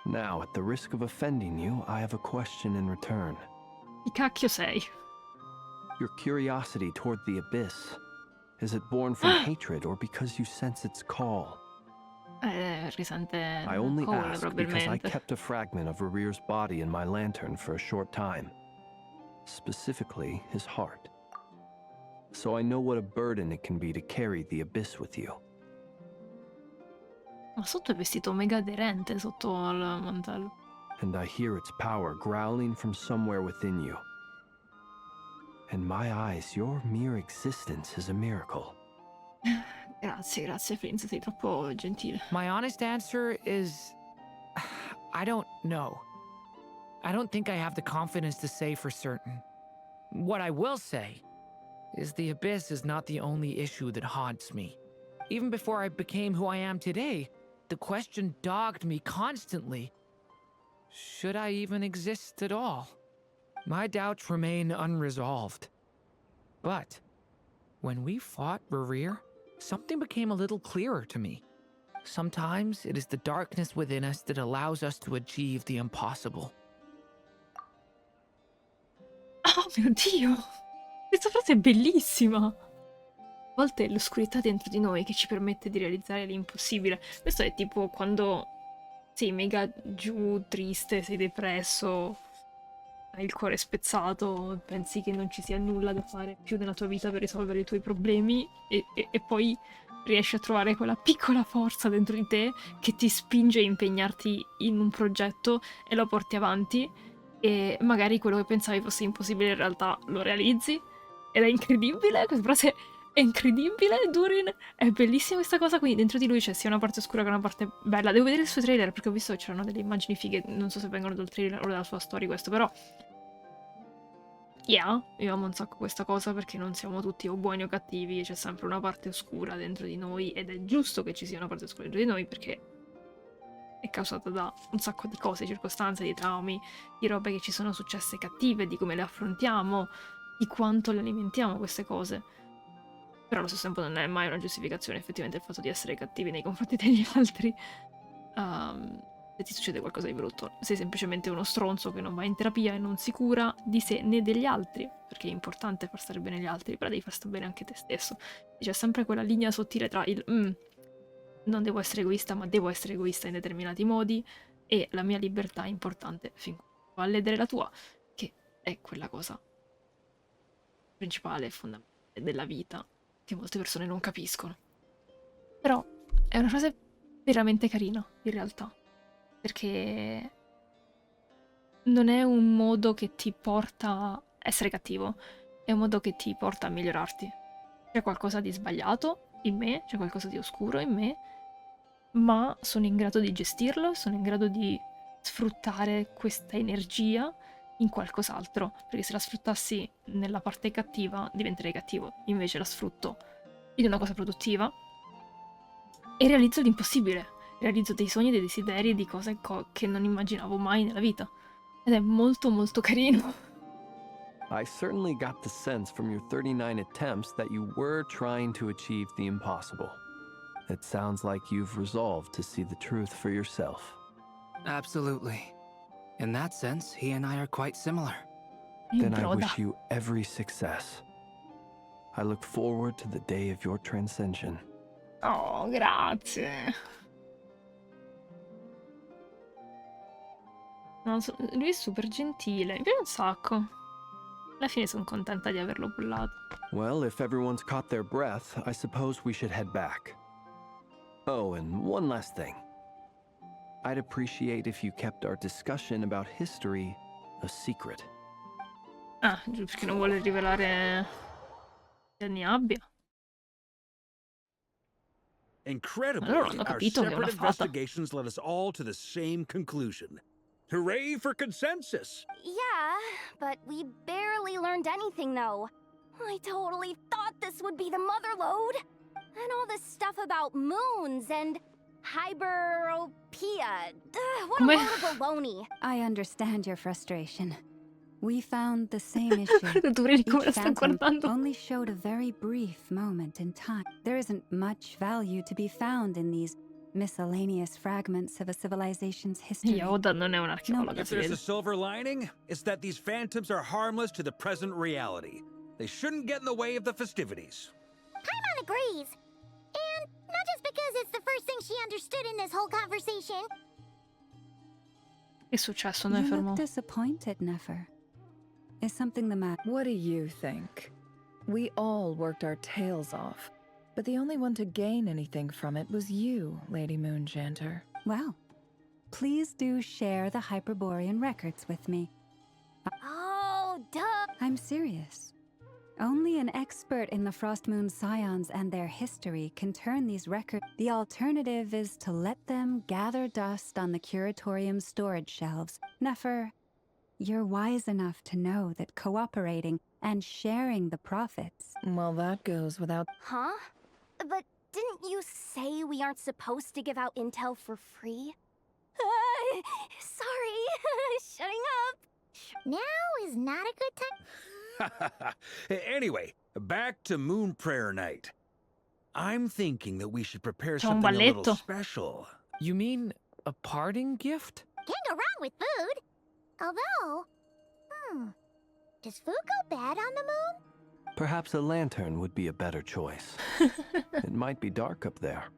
Now, at the risk of offending you, I have a question in return. Chi cacchio sei? Your curiosity toward the abyss, is it born from hatred or because you sense its call? Risente I only colle, ask because I probabilmente. kept a fragment of Rerir's body in my lantern for a short time. Specifically, his heart. So I know what a burden it can be to carry the abyss with you. Ma sotto è vestito mega aderente, sotto al mantello. And I hear its power growling from somewhere within you. In my eyes, your mere existence is a miracle. Grazie, Flint, sei troppo gentile. My honest answer is... I don't know. I don't think I have the confidence to say for certain. What I will say is the abyss is not the only issue that haunts me. Even before I became who I am today, the question dogged me constantly. Should I even exist at all? My doubts remain unresolved. But when we fought Rerir, something became a little clearer to me. Sometimes it is the darkness within us that allows us to achieve the impossible. Oh mio Dio! Questa frase è bellissima! A volte è l'oscurità dentro di noi che ci permette di realizzare l'impossibile. Questo è tipo quando sei mega giù, triste, sei depresso, hai il cuore spezzato, pensi che non ci sia nulla da fare più nella tua vita per risolvere i tuoi problemi e poi riesci a trovare quella piccola forza dentro di te che ti spinge a impegnarti in un progetto e lo porti avanti e magari quello che pensavi fosse impossibile in realtà lo realizzi ed è incredibile. Questa frase È incredibile, Durin. È bellissima questa cosa, quindi dentro di lui c'è sia una parte oscura che una parte bella. Devo vedere il suo trailer perché ho visto che c'erano delle immagini fighe, non so se vengono dal trailer o dalla sua storia questo, però... Yeah, io amo un sacco questa cosa perché non siamo tutti o buoni o cattivi, c'è sempre una parte oscura dentro di noi ed è giusto che ci sia una parte oscura dentro di noi perché è causata da un sacco di cose, circostanze, di traumi, di robe che ci sono successe cattive, di come le affrontiamo, di quanto le alimentiamo queste cose. Però allo stesso tempo non è mai una giustificazione effettivamente il fatto di essere cattivi nei confronti degli altri. Se ti succede qualcosa di brutto, sei semplicemente uno stronzo che non va in terapia e non si cura di sé né degli altri, perché è importante far stare bene gli altri, però devi far stare bene anche te stesso. C'è sempre quella linea sottile tra il non devo essere egoista, ma devo essere egoista in determinati modi, e la mia libertà è importante fin quando va a ledere la tua, che è quella cosa principale e fondamentale della vita, che molte persone non capiscono. Però è una frase veramente carina, in realtà. Perché non è un modo che ti porta a essere cattivo, è un modo che ti porta a migliorarti. C'è qualcosa di sbagliato in me, c'è qualcosa di oscuro in me, ma sono in grado di gestirlo, sono in grado di sfruttare questa energia in qualcos'altro, perché se la sfruttassi nella parte cattiva diventerei cattivo, invece la sfrutto in una cosa produttiva e realizzo l'impossibile. Realizzo dei sogni, dei desideri, di cose che non immaginavo mai nella vita. Ed è molto molto carino. I certainly got the sense from your 39 attempts that you were trying to achieve the impossible. It sounds like you've resolved to see the truth for yourself. Absolutely. In that sense, he and I are quite similar. Then I wish you every success. I look forward to the day of your transcension. Oh, grazie. No, lui è super gentile, mi piace un sacco. Alla fine sono contenta di averlo bullato. Well, if everyone's caught their breath, I suppose we should head back. Oh, and one last thing. I'd appreciate if you kept our discussion about history a secret. Ah, giusto perché non vuole rivelare che anni abbia. Incredibly, Allora hanno our capito che è una separate fata. investigations led us all to the same conclusion. Hooray for consensus! Yeah, but we barely learned anything, though. I totally thought this would be the mother lode. And all this stuff about moons and hyperopia. What a load of baloney. I understand your frustration. We found the same issue. Each phantom only showed a very brief moment in time. There isn't much value to be found in these miscellaneous fragments of a civilization's history. Yoda non è un archeologo. If there's a silver lining, it's that these phantoms are harmless to the present reality. They shouldn't get in the way of the festivities. Paimon agrees. And not just because it's the first thing she understood in this whole conversation. Che è successo, You Nefer? look disappointed, Nefer. Is something the matter? What do you think? We all worked our tails off, but the only one to gain anything from it was you, Lady Moonjanter. Well, please do share the Hyperborean records with me. Oh, duh. I'm serious. Only an expert in the Frostmoon Scions and their history can turn these records. The alternative is to let them gather dust on the Curatorium's storage shelves. Nefer, you're wise enough to know that cooperating and sharing the profits... Well, that goes without... Huh? But didn't you say we aren't supposed to give out intel for free? Sorry. Shutting up. Now is not a good time. Anyway, back to Moon Prayer Night. I'm thinking that we should prepare C'è un something a little balletto. special. You mean a parting gift? Can't go wrong with food. Although, does food go bad on the moon? Perhaps a lantern would be a better choice. It might be dark up there.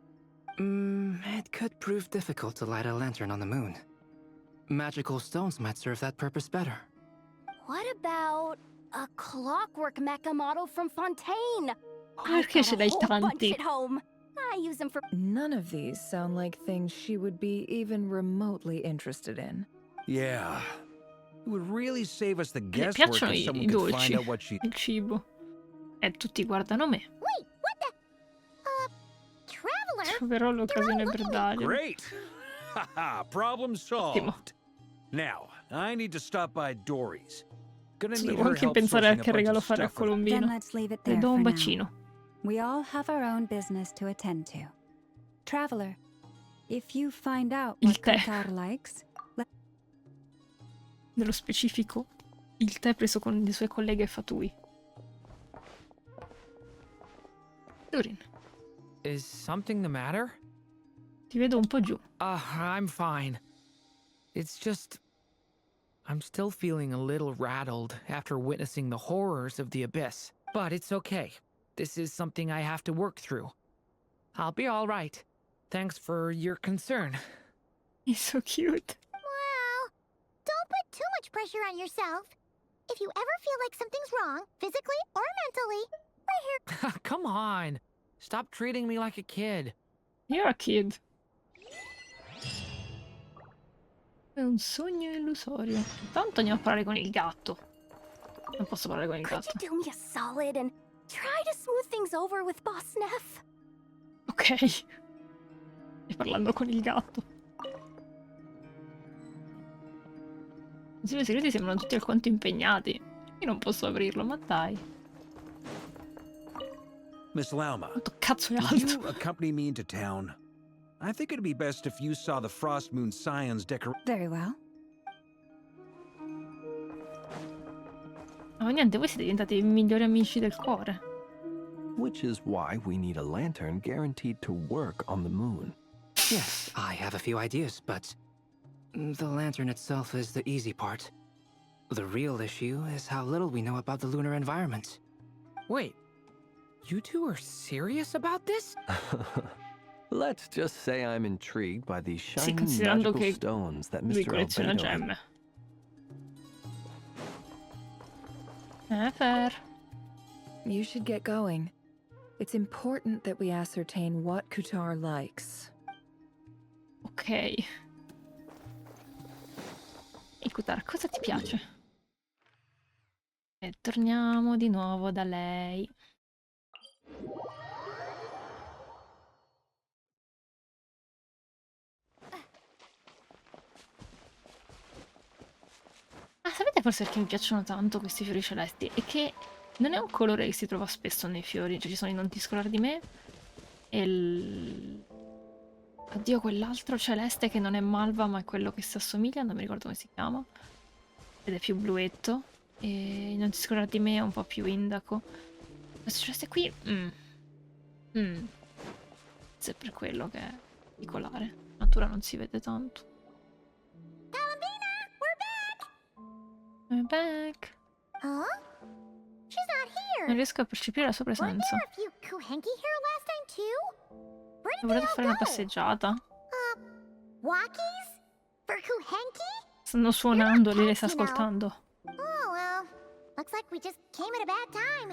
It could prove difficult to light a lantern on the moon. Magical stones might serve that purpose better. What about a clockwork mecha model from Fontaine? Perché ce n'hai Bunch tanti? at home. I use them for... None of these sound like things she would be even remotely interested in. Yeah. It would really save us the Le guesswork piacciono if i someone could dolci, find out what she... il cibo. E tutti guardano me. Wait, Troverò l'occasione per darglielo. Great! Haha, problem solved. Now, I need to stop by Dory's. Gonna need Devo her anche help pensare a sourcing a che bunch regalo of fare a stuff for Colombino. Then let's leave it Le there do for un now. bacino. We all have our own business to attend to. Traveler, if you find out Il what tè. Qatar likes, Nello specifico, il tè preso con le sue colleghe Fatui. Durin, Is something the matter? ti vedo un po' giù. I'm fine. It's just... I'm still feeling a little rattled after witnessing the horrors of the Abyss. But it's okay. This is something I have to work through. I'll be all right. Thanks for your concern. He's so cute. Well, don't put too much pressure on yourself. If you ever feel like something's wrong, physically or mentally, we're here. Come on. Stop treating me like a kid. You're a kid. È un sogno illusorio. Intanto andiamo a parlare con il gatto. Non posso parlare con il Could gatto. you do me a solid and try to smooth things over with Boss Neff? Ok. Stai parlando con il gatto. I suoi segreti sembrano tutti alquanto impegnati. Io non posso aprirlo, ma dai. Miss Lauma, Quanto cazzo è would alto? you accompany me into town? I think it'd be best if you saw the Frost Moon Scions very well. Ma niente, voi siete diventati i migliori amici del cuore. Which is why we need a lantern guaranteed to work on the moon. Yes, I have a few ideas, but the lantern itself is the easy part. The real issue is how little we know about the lunar environment. Wait, you two are serious about this? Let's just say I'm intrigued by these Sì, shiny considerando magical che stones that lui Mr. colleziona Albedo... gemme. Fair. You should get going. It's important that we ascertain what Qatar likes. Ok. E Kutar, cosa ti piace? E torniamo di nuovo da lei. Ah, sapete forse perché mi piacciono tanto questi fiori celesti? È che non è un colore che si trova spesso nei fiori, cioè ci sono i non ti scolare di me e il... Oddio, quell'altro celeste che non è malva ma è quello che si assomiglia, non mi ricordo come si chiama. Ed è più bluetto. E i non ti scolare di me è un po' più indaco. Questo celeste qui... Se è per quello che è particolare. Natura non si vede tanto. We're back. Huh? She's not here. Non riesco a percepire la sua Weren't presenza. there a few Kuhenki here last time too? Where did they Volete all fare una go? passeggiata? Walkies? For Kuhenki? Stanno suonando, lei le pets, sta you know. ascoltando. Oh well. Looks like we just came at a bad time.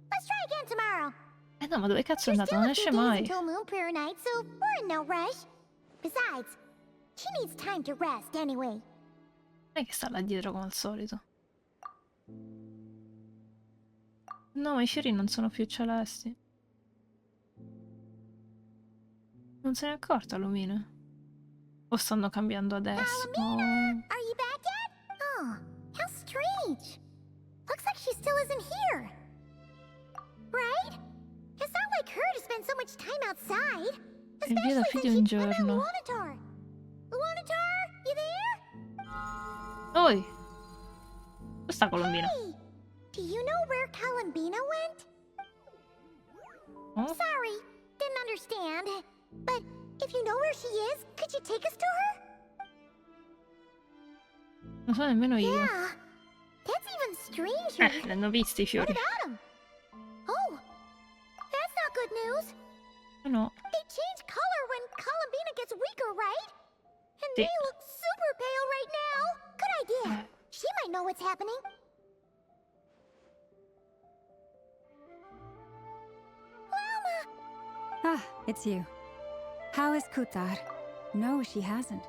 Let's try again tomorrow. No, ma dove cazzo è There's andata? still Non a esce few days mai. until Moon Prayer Night, so we're in no rush. Besides, she needs time to rest anyway. Non è che sta là dietro come al solito. No, ma i fiori non sono più celesti. Non se ne è accorta Lumina? O stanno cambiando adesso? Lumina, are you back yet? Oh, how strange. Looks like she still isn't here. Right? It's not like her to spend so much time outside. È via da più di un Where giorno. Luanatar? Luanatar, you there? Oi! Dove sta Colombina? Hey, do you know where Columbina went? Oh? Sorry, didn't understand. But if you know where she is, could you take us to her? Non so nemmeno io. Yeah, that's even stranger. Li hanno visti i What fiori. about him? Oh, that's not good news. No. They change color when Columbina gets weaker, right? And Sì. they look super pale right now. Good idea. She might know what's happening. Ah, it's you. How is Kutar? No, she hasn't.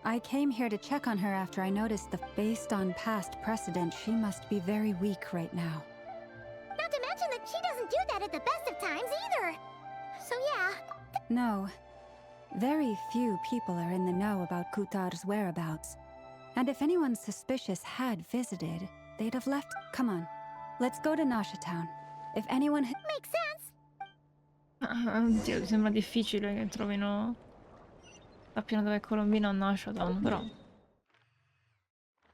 I came here to check on her after I noticed that based on past precedent, she must be very weak right now. Not to mention that she doesn't do that at the best of times either. So yeah, No. Very few people are in the know about Kutar's whereabouts. And if anyone suspicious had visited, they'd have left. Come on, let's go to Nasha Town. If anyone Makes sense. Oddio, mi sembra difficile che trovino... sappiano dove è Colombino a Nasha Town, però...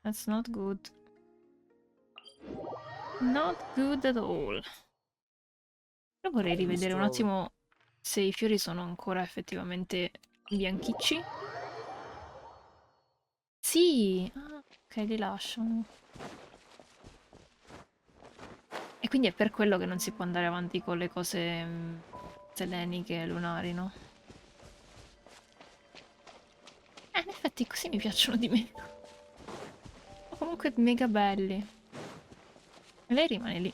That's not good. Not good at all. Però vorrei rivedere un attimo se i fiori sono ancora effettivamente bianchicci. Sì! Ah, ok, li lasciano. E quindi è per quello che non si può andare avanti con le cose seleniche e lunari, no? In effetti così mi piacciono di meno. Ma comunque mega belli. E lei rimane lì.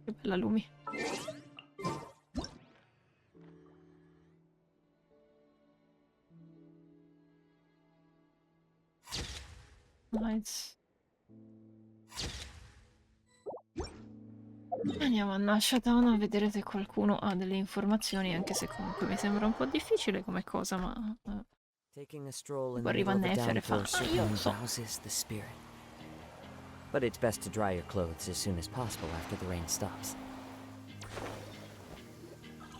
Che bella Lumi. Nice. Andiamo a Nasha Town a vedere se qualcuno ha delle informazioni, anche se comunque mi sembra un po' difficile come cosa, ma... Taking a stroll in Poi the arriva middle of the Nefer e fa, downpour io lo certainly so. rouses the spirit. But it's best to dry your clothes as soon as possible after the rain stops.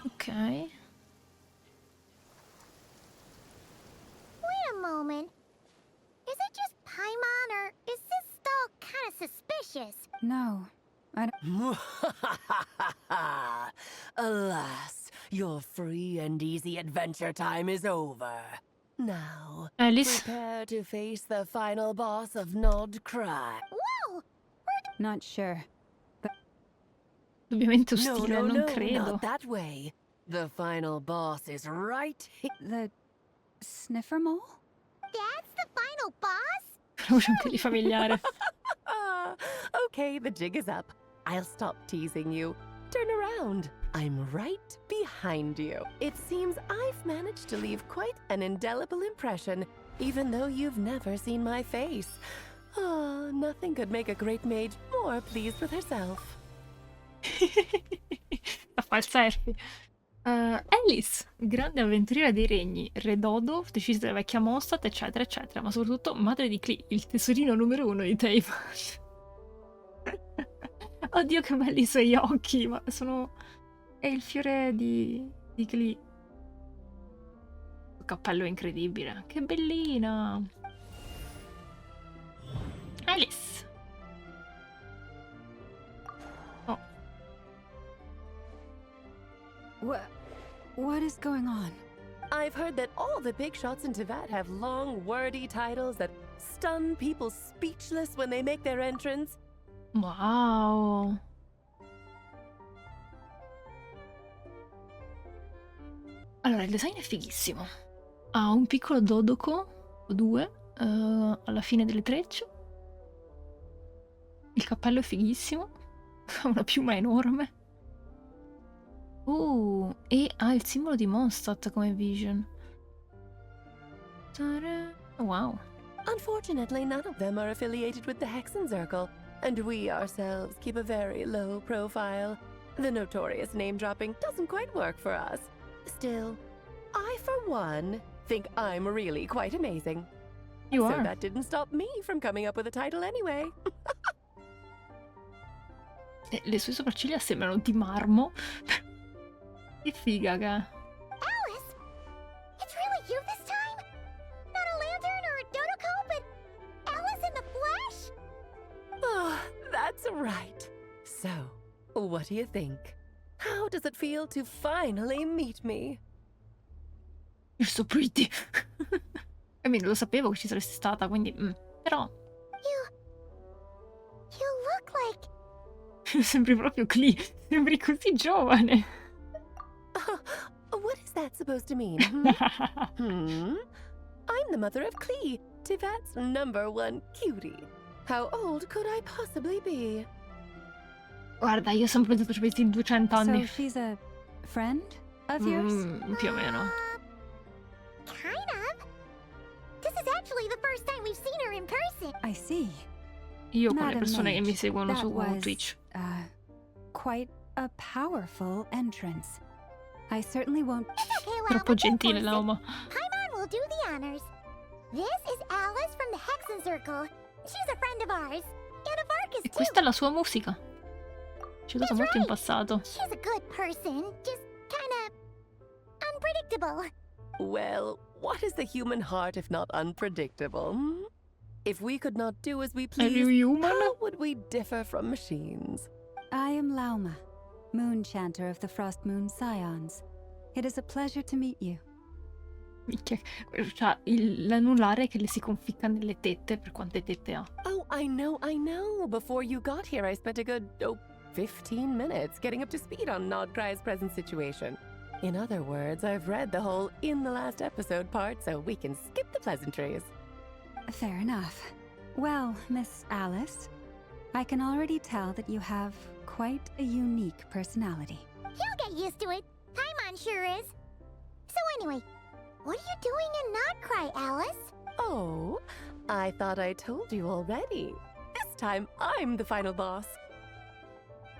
Ok. Wait a moment. Is it just Paimon, or is this stall kind of suspicious? No, I don't... Alas, your free and easy adventure time is over. Now, Alice? prepare to face the final boss of Nod Cry. Whoa! Not sure. Ovviamente No, ostile, no, non no, credo. not that way. The final boss is right here. The sniffer mole? That's the final boss? Voce anche di familiare. Okay, the jig is up. I'll stop teasing you. Turn around. I'm right behind you. It seems I've managed to leave quite an indelible impression, even though you've never seen my face. Ah, nothing could make a great mage more pleased with herself. La fa il selfie. Alice, grande avventuriera dei regni, Redodo, decisa della vecchia Mostat, eccetera, eccetera, ma soprattutto madre di Klee, il tesorino numero 1 di Teyvan. Oddio, che belli i suoi occhi, ma sono... è il fiore di Klee. Il cappello è incredibile. Che bellina! Alice! Oh. What is going on? I've heard that all the big shots in Teyvat have long, wordy titles that stun people speechless when they make their entrance. Wow! Allora, il design è fighissimo. Ha un piccolo dodoco, o due, alla fine delle trecce. Il cappello è fighissimo. Ha una piuma enorme. E ha il simbolo di Mondstadt come vision. Wow. Unfortunately, none of them are affiliated with the Hexen Circle, and we ourselves keep a very low profile. The notorious name-dropping doesn't quite work for us. Still, I, for one, think I'm really quite amazing. You so are. that didn't stop me from coming up with a title anyway. Le sue sopracciglia sembrano di marmo. Che figa, che è. Alice! It's really you this time? Not a lantern or a dodoco, but Alice in the flesh? Oh, that's right. So, what do you think? How does it feel to finally meet me? You're so pretty. I mean, lo sapevo che ci saresti stata, quindi... Però... You look like... Sembri proprio Klee. Sembri così giovane. What is that supposed to mean? I'm the mother of Klee, Teyvat's #1 cutie. How old could I possibly be? Guarda, io ho sempre detto che avessi 200 anni. So she's a friend of yours? Più o meno. Kind of. This is actually the first time we've seen her in person. I see. io con le Madam persone che Mage, mi seguono that su was, Twitch. Quite a powerful entrance. I certainly won't. It's okay, Lauma. Troppo gentile, Lauma. Paimon will do the honors. This is Alice from the Hexen Circle. She's a friend of ours. And of Arcus, E too. questa è la sua musica. Ci ho dato molto in passato. She's a good person, just kinda unpredictable. Well, what is the human heart if not unpredictable? Hmm? If we could not do as we Are you please, human? how would we differ from machines? I am Lauma, Moon Chanter of the Frost Moon Scions. It is a pleasure to meet you. Minchia, c'ha l'anulare che le si conficca nelle tette, per quante tette ha. Oh, I know. Before you got here, I spent a good, 15 minutes getting up to speed on Nodcry's present situation. In other words, I've read the whole in the last episode part, so we can skip the pleasantries. Fair enough. Well, Miss Alice, I can already tell that you have quite a unique personality. He'll get used to it. Paimon sure is. So anyway, what are you doing in Nodcry, Alice? Oh, I thought I told you already. This time, I'm the final boss.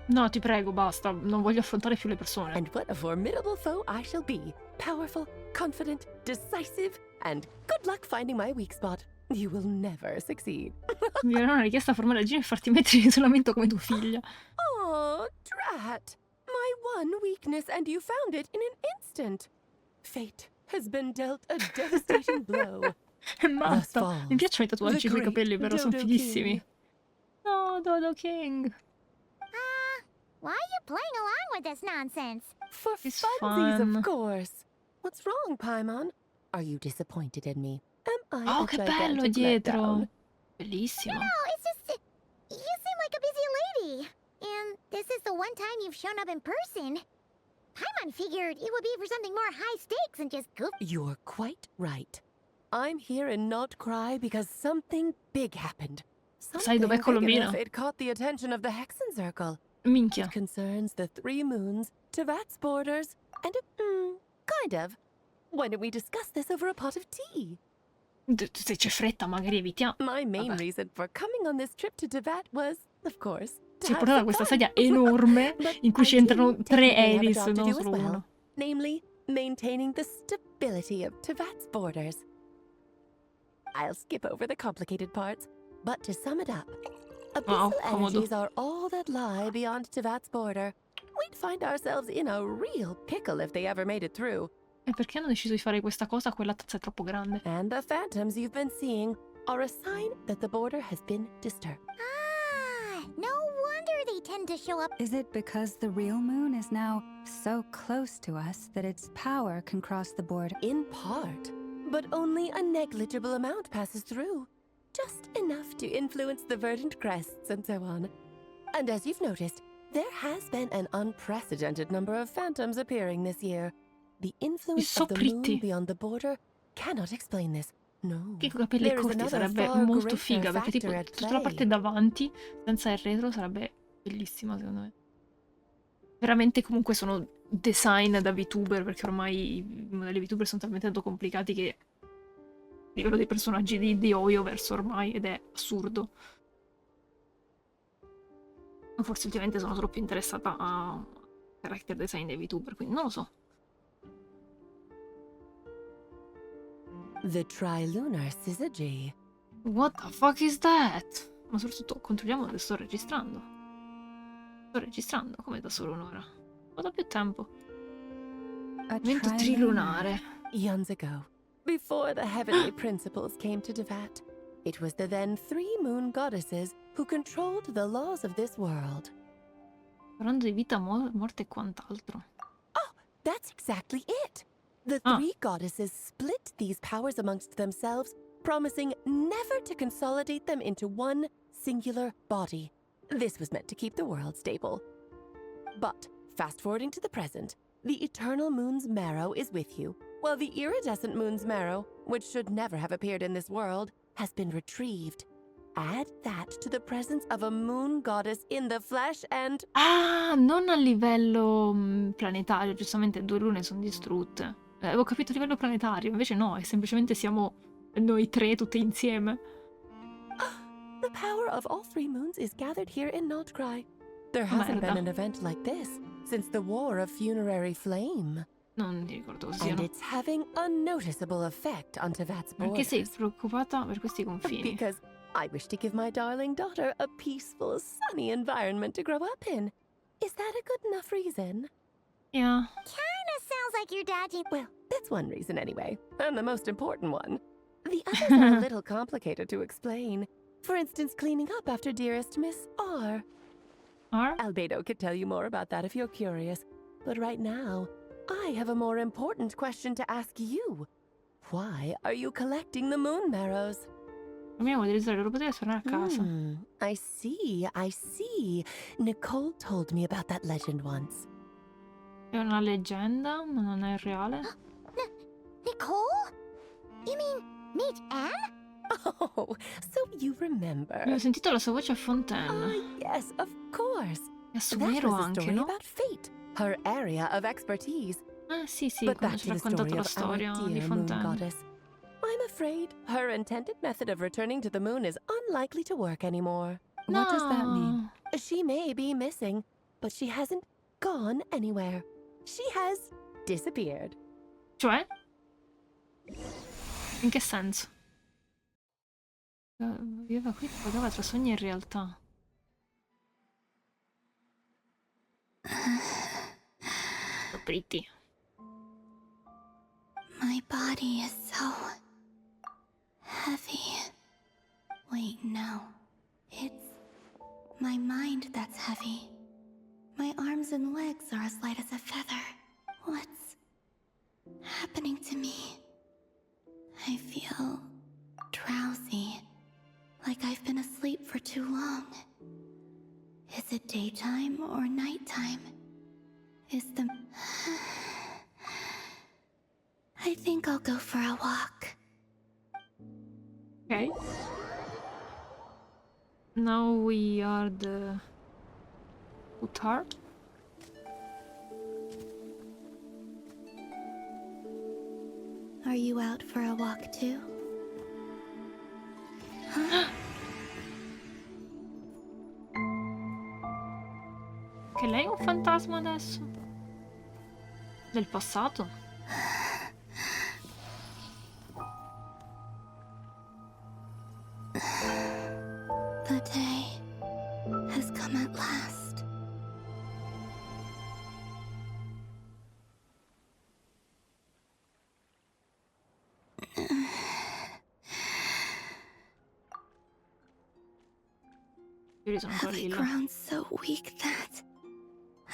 No, ti prego, basta. Non voglio affrontare più le persone. And what a formidable foe I shall be. Powerful, confident, decisive, and good luck finding my weak spot. You will never succeed. Mi viene una richiesta formale al giro e farti mettere in isolamento come tua figlia. Oh, drat. My one weakness, and you found it in an instant. Fate has been dealt a devastating blow. È matta. Mi piacciono i tatuaggi sui capelli, però sono fighissimi. No, Dodo King. Why are you playing along with this nonsense? For It's funsies, fun. of course. What's wrong, Paimon? Are you disappointed in me? Am I Oh, a che bello gigantic dietro. letdown? Bellissimo. No, it's just you seem like a busy lady. And this is the one time you've shown up in person. Paimon figured it would be for something more high stakes than just goof. You're quite right. I'm here in Nodcry because something big happened. Sai dov'è Something big Colombina? enough it caught the attention of the Hexen Circle. Minchia. It concerns the Three Moons, Tevat's borders, and kind of. Why don't we discuss this over a pot of tea? Se c'è fretta, magari evitiamo. My main reason for coming on this trip to Tevat was, of course, to Si è have portata some questa fun. sedia enorme But in cui I ci entrano do 3 technically have a Edis, job to non do as solo well. uno. Namely, maintaining the stability of Tevat's borders. I'll skip over the complicated parts, but to sum it up, abyssal comodo. energies are all that lie beyond Tevat's border. We'd find ourselves in a real pickle if they ever made it through. E perché hanno deciso di fare questa cosa? Quella tazza è troppo grande. And the phantoms you've been seeing are a sign that the border has been disturbed. Ah, no wonder they tend to show up. Is it because the real moon is now so close to us that its power can cross the border? In part, but only a negligible amount passes through. Just enough to influence the verdant crests and so on. And as you've noticed, there has been an unprecedented number of phantoms appearing this year. The influence so of the pretty. moon beyond the border cannot explain this. No. Che con i capelli There is corti another sarebbe far molto greater figa, perché tipo factor at tutta la parte play. davanti, senza il retro, sarebbe bellissima secondo me. Veramente comunque sono design da VTuber, perché ormai i modelli VTuber sono talmente tanto complicati che a livello dei personaggi di Oyo verso ormai, ed è assurdo. Forse ultimamente sono troppo interessata a character design dei VTuber, quindi non lo so. The Trilunar Syzygy. What the fuck is that? Ma soprattutto controlliamo se sto registrando. Sto registrando, come da solo un'ora? Vado più tempo. Evento trilunare. Eons ago, before the heavenly principles came to Tevat, it was the then three moon goddesses who controlled the laws of this world. Parlando di vita, morte e quant'altro. Oh, that's exactly it! The three goddesses split these powers amongst themselves, promising never to consolidate them into one singular body. This was meant to keep the world stable. But, fast-forwarding to the present, the eternal moon's marrow is with you, while the iridescent moon's marrow, which should never have appeared in this world, has been retrieved. Add that to the presence of a moon goddess in the flesh and... Ah, non a livello planetario, giustamente 2 lune sono distrutte. Avevo capito a livello planetario, invece no, è semplicemente siamo noi 3 tutte insieme. The power of all three moons is gathered here in Notcry. There hasn't been an event like this since the War of Funerary Flame. Non ti ricordo così. And it's having a noticeable effect on Tevat's borders. Perché sei preoccupata per questi confini? Because I wish to give my darling daughter a peaceful, sunny environment to grow up in. Is that a good enough reason? Yeah. Kinda sounds like you're dodging. Well, that's one reason anyway, and the most important one. The others are a little complicated to explain. For instance, cleaning up after dearest Miss R. R? Albedo could tell you more about that if you're curious. But right now, I have a more important question to ask you. Why are you collecting the moon marrows? Dobbiamo utilizzare i loro poteri e tornare a casa. I see. Nicole told me about that legend once. È una leggenda, ma non è reale. Nicole? You mean Mage Anne? Oh, so you remember. Ho sentito la sua voce a Fontaine. Yes, of course. E a That Sumero was a anche, story no? about fate, her area of expertise. Ah, sì, But quando back ci ha to the raccontato story la of storia our di dear moon Fontaine. goddess. I'm afraid her intended method of returning to the moon is unlikely to work anymore. What does that mean? She may be missing, but she hasn't gone anywhere. She has disappeared. Cioè? In che senso? Viveva qui, vagava tra sogni e realtà. So pretty. My body is so heavy. Wait, no. It's my mind that's heavy. My arms and legs are as light as a feather. What's happening to me? I feel drowsy, like I've been asleep for too long. Is it daytime or nighttime? Is the... I think I'll go for a walk. Okay. Now we are the Utar. Are you out for a walk too? Che lei è un fantasma adesso? Del passato? The day has come at last. Have I grown so weak that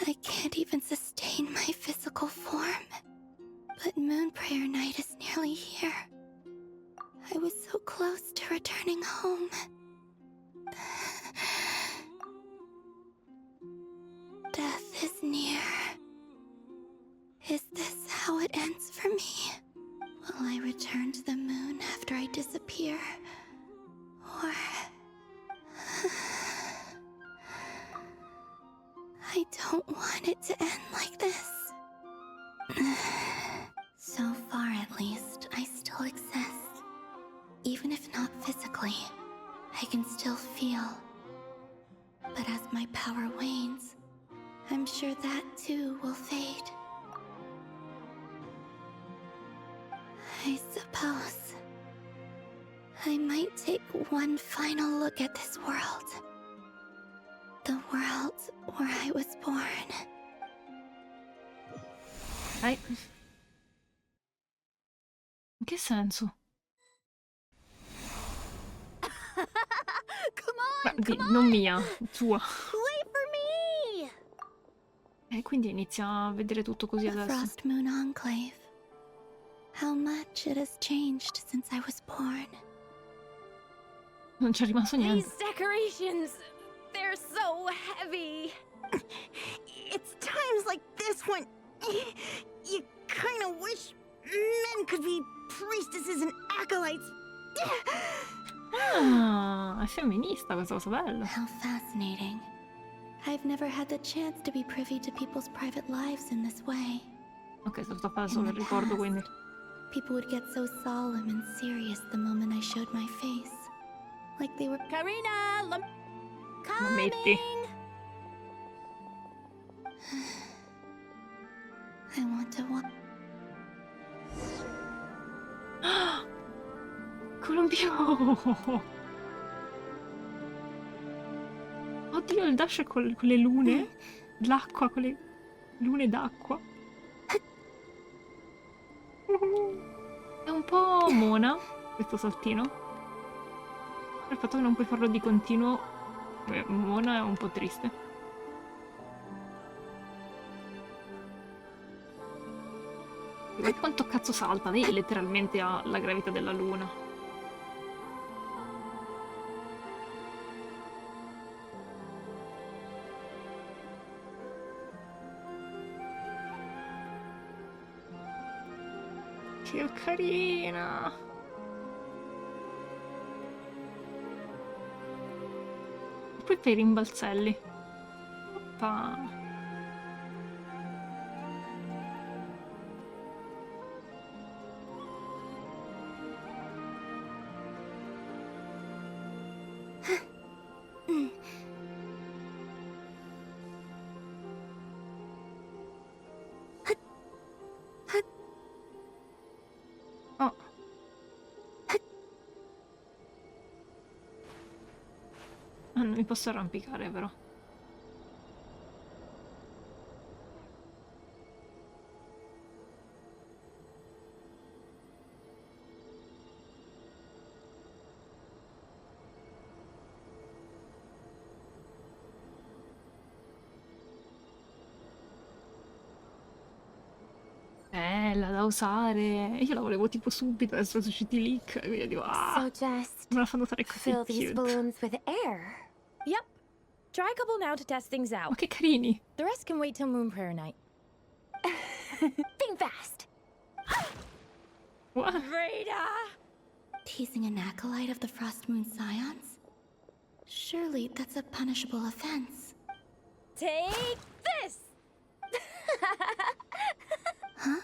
I can't even sustain my physical form? But Moon Prayer Night is nearly here. I was so close to returning home. Death is near. Is this how it ends for me? Will I return to the moon after I disappear? Or... I don't want it to end like this. So far, at least, I still exist. Even if not physically, I can still feel. But as my power wanes, I'm sure that too will fade. I suppose I might take one final look at this world. The world where I was born. In che senso? Non mia, sua. Wait for me! E quindi inizia a vedere tutto così The adesso. Frost Moon Enclave. How much it has changed since I was born. Non c'è rimasto niente. These decorations, they're so heavy. It's times like this when you kind of wish men could be priestesses and acolytes. Ah, è femminista questa cosa, bella. How fascinating. I've never had the chance to be privy to people's private lives in this way. Ok, sto facendo solo il ricordo, quindi. People would get so solemn and serious the moment I showed my face, Like they were... Karina! Metti. I want to walk. Colombio! Oddio, il dash con le lune. L'acqua, con le lune d'acqua. È un po' mona questo saltino. Il fatto che non puoi farlo di continuo, mona, è un po' triste. Guarda quanto cazzo salta, lei letteralmente ha la gravità della luna. Che carina! E poi per i rimbalzelli. Oppa. Oh. Ah, non mi posso arrampicare, però. Bella da usare. Io la volevo tipo subito, adesso sono usciti i leak. E quindi dico, So just me la fanno fare così fill these cute. balloons with air. Yep. Try a couple now to test things out. Ma che carini. The rest can wait till Moon Prayer night. Think fast. What? Rita! Teasing an acolyte of the Frost Moon Scions? Surely that's a punishable offense. Take this! Huh?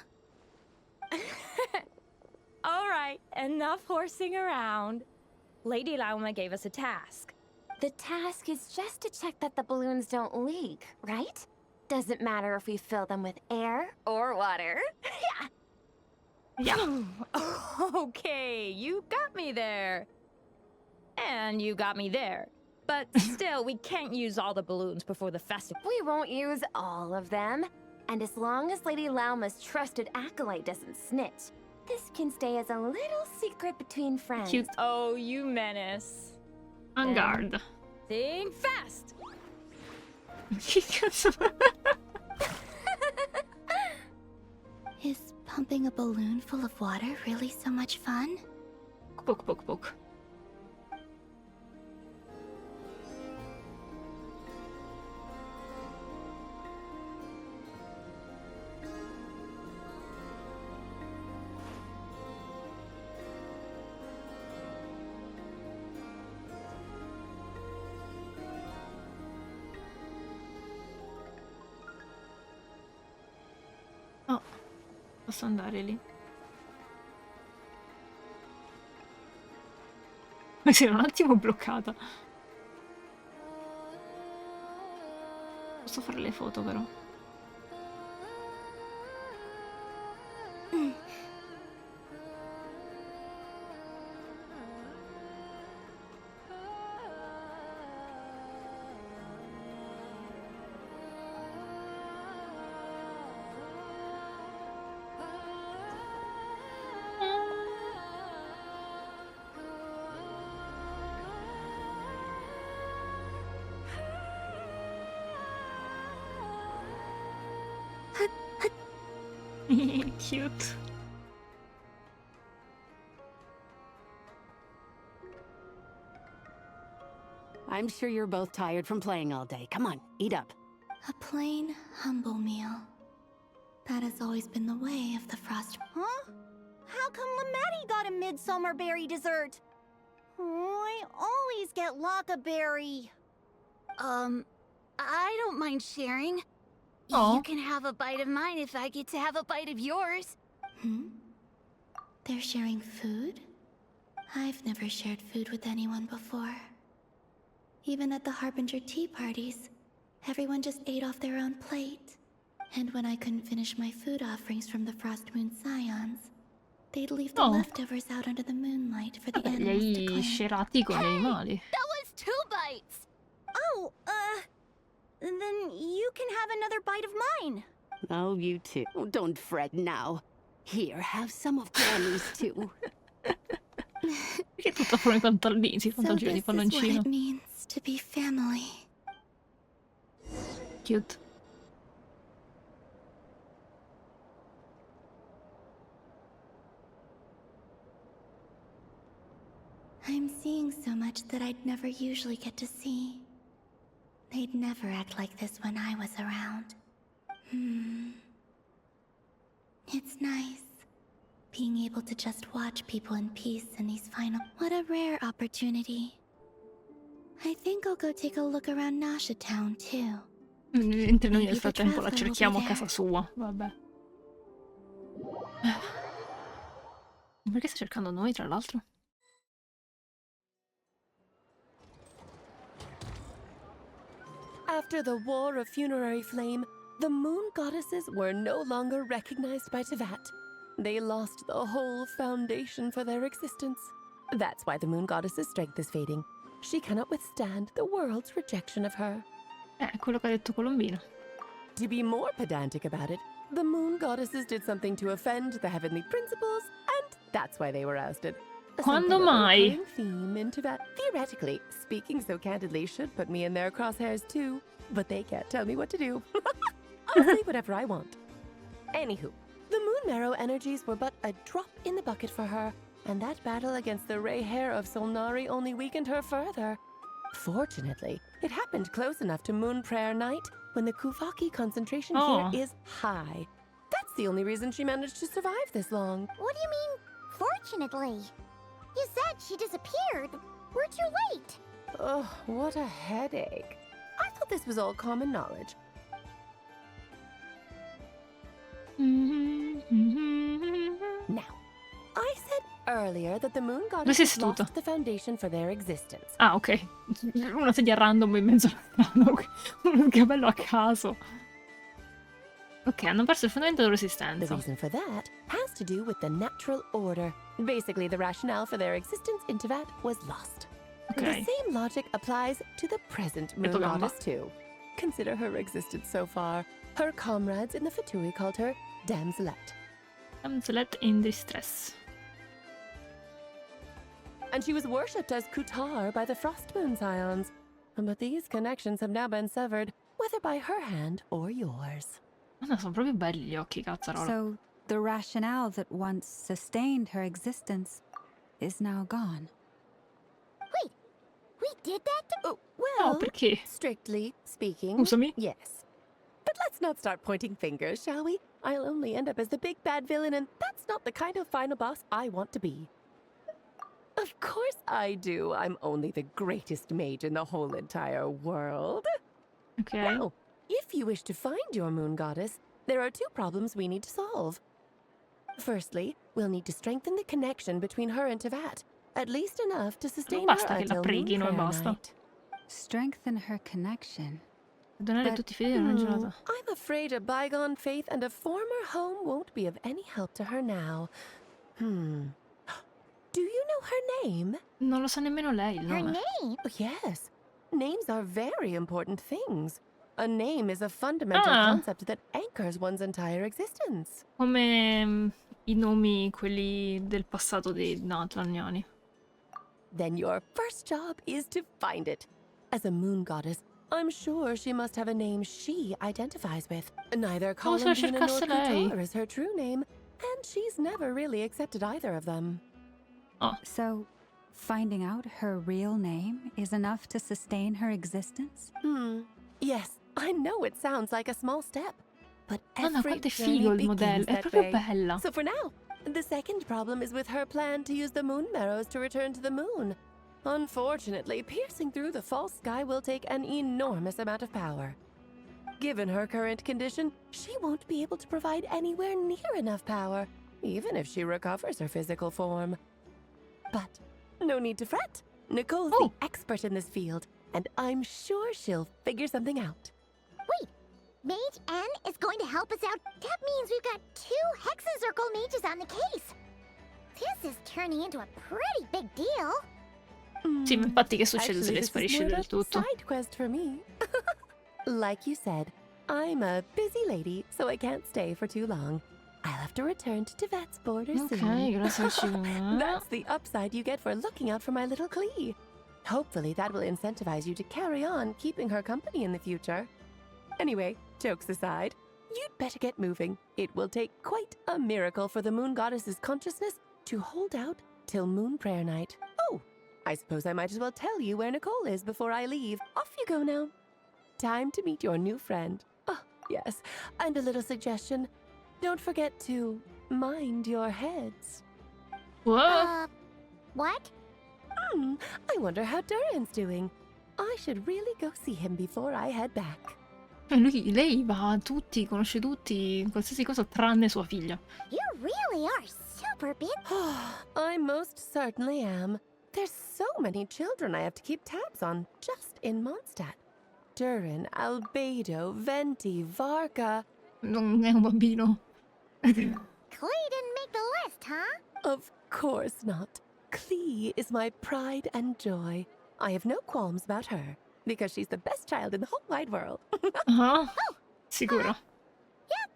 All right, enough horsing around. Lady Lauma gave us a task. The task is just to check that the balloons don't leak, right? Doesn't matter if we fill them with air or water. Yeah. Okay, you got me there. And you got me there. But still, we can't use all the balloons before the festival. We won't use all of them. And as long as Lady Lauma's trusted acolyte doesn't snitch, this can stay as a little secret between friends. Cute. Oh, you menace. On guard. Think fast! Che cazzo? Is pumping a balloon full of water really so much fun? Poke, poke, poke. Oh, posso andare lì? Ma si era un attimo bloccata. Posso fare le foto però. Cute. I'm sure you're both tired from playing all day. Come on, eat up. A plain, humble meal. That has always been the way of the Frost... Huh? How come Lametti got a midsummer berry dessert? Oh, I always get Lockaberry. I don't mind sharing. Aw. You can have a bite of mine if I get to have a bite of yours. Hmm? They're sharing food? I've never shared food with anyone before. Even at the Harbinger tea parties, everyone just ate off their own plate. And when I couldn't finish my food offerings from the Frost Moon Scions, they'd leave the leftovers out under the moonlight for the animals to claim. Scerati con gli animali. That was 2 bites! Oh, then you can have another bite of mine. Oh, you too. Don't fret now. Here, have some of Granny's too. Perché tutto fuori i pantaloncini, So pantaloncini di this is what palloncino. it means to be family. Cute. I'm seeing so much that I'd never usually get to see. They'd never act like this when I was around. It's nice, being able to just watch people in peace in these final... What a rare opportunity. I think I'll go take a look around Nasha Town, too. Mentre noi nel frattempo la cerchiamo a casa sua, vabbè. Perché sta cercando noi, tra l'altro? After the War of Funerary Flame, the Moon Goddesses were no longer recognized by Teyvat. They lost the whole foundation for their existence. That's why the Moon Goddess's strength is fading. She cannot withstand the world's rejection of her. Quello che ha detto Colombino. To be more pedantic about it, the Moon Goddesses did something to offend the heavenly principles, and that's why they were ousted. Quando mai? Something of a recurring theme in Teyvat, theoretically, speaking so candidly should put me in their crosshairs too, but they can't tell me what to do. I'll say whatever I want. Anywho, the Moon Marrow energies were but a drop in the bucket for her, and that battle against the Ray Hair of Solnari only weakened her further. Fortunately, it happened close enough to Moon Prayer Night when the Kuvaki concentration here is high. That's the only reason she managed to survive this long. What do you mean, fortunately? You said she disappeared. We're too late. Oh, what a headache. I thought this was all common knowledge. Now, I said earlier that the Moon Goddess lost the foundation for their existence. Ah, ok. Una sedia random in mezzo alla strada. Un capello a caso. Ok, hanno perso il fondamento della resistenza. The reason for that has to do with the natural order. Basically, the rationale for their existence in Teyvat was lost. Okay. The same logic applies to the present Moon Goddess too. Consider her existence so far. Her comrades in the Fatui called her Damselette. Damselette in distress. And she was worshipped as Kutar by the Frost Moon Scions. But these connections have now been severed, whether by her hand or yours. No, sono proprio belli gli occhi, cazzarola. So, the rationale that once sustained her existence is now gone. Wait, we did that to... Oh, well, perché? Strictly speaking, Scusami? yes. But let's not start pointing fingers, shall we? I'll only end up as the big bad villain, and that's not the kind of final boss I want to be. Of course I do. I'm only the greatest mage in the whole entire world. Okay. Now, if you wish to find your Moon Goddess, there are 2 problems we need to solve. Firstly, we'll need to strengthen the connection between her and Teyvat, at least enough to sustain her until Moon Prayer Night. Strengthen her connection. Donare tutti i fedeli in una giornata. I'm afraid a bygone faith and a former home won't be of any help to her now. Do you know her name? Non lo sa nemmeno lei il Her nome. name? Yes. Names are very important things. A name is a fundamental concept that anchors one's entire existence. Come I nomi, quelli del passato dei natlaniani. Then your first job is to find it. As a moon goddess, I'm sure she must have a name she identifies with. Neither Columbine nor Kutar is her true name, and she's never really accepted either of them. Oh. So, finding out her real name is enough to sustain her existence? Yes, I know it sounds like a small step, but Madonna, every quanto è journey figo il begins modello, è that proprio way. bella. So for now, the second problem is with her plan to use the moon marrows to return to the moon. Unfortunately, piercing through the false sky will take an enormous amount of power. Given her current condition, she won't be able to provide anywhere near enough power, even if she recovers her physical form. But No need to fret. Nicole's the expert in this field, and I'm sure she'll figure something out. Wait, Mage N is going to help us out? That means we've got 2 Hexacircle mages on the case. This is turning into a pretty big deal. Sì, ma infatti che succede se Actually, le this is sparisce more del of a tutto? side quest for me. Like you said, I'm a busy lady, so I can't stay for too long. I'll have to return to Tivet's border soon. Grazie. That's the upside you get for looking out for my little Klee. Hopefully that will incentivize you to carry on keeping her company in the future. Anyway, jokes aside, you'd better get moving. It will take quite a miracle for the Moon Goddess's consciousness to hold out till Moon Prayer Night. Oh, I suppose I might as well tell you where Nicole is before I leave. Off you go now. Time to meet your new friend. Oh, yes, and a little suggestion. Don't forget to mind your heads. What? What? I wonder how Durin's doing. I should really go see him before I head back. Lei va a tutti, conosce tutti, qualsiasi cosa tranne sua figlia. You really are super busy. I most certainly am. There's so many children I have to keep tabs on just in Mondstadt. Durin, Albedo, Venti, Varka. Non è un bambino. Klee didn't make the list, huh? Of course not. Klee is my pride and joy. I have no qualms about her, because she's the best child in the whole wide world. Sicuro. Yep.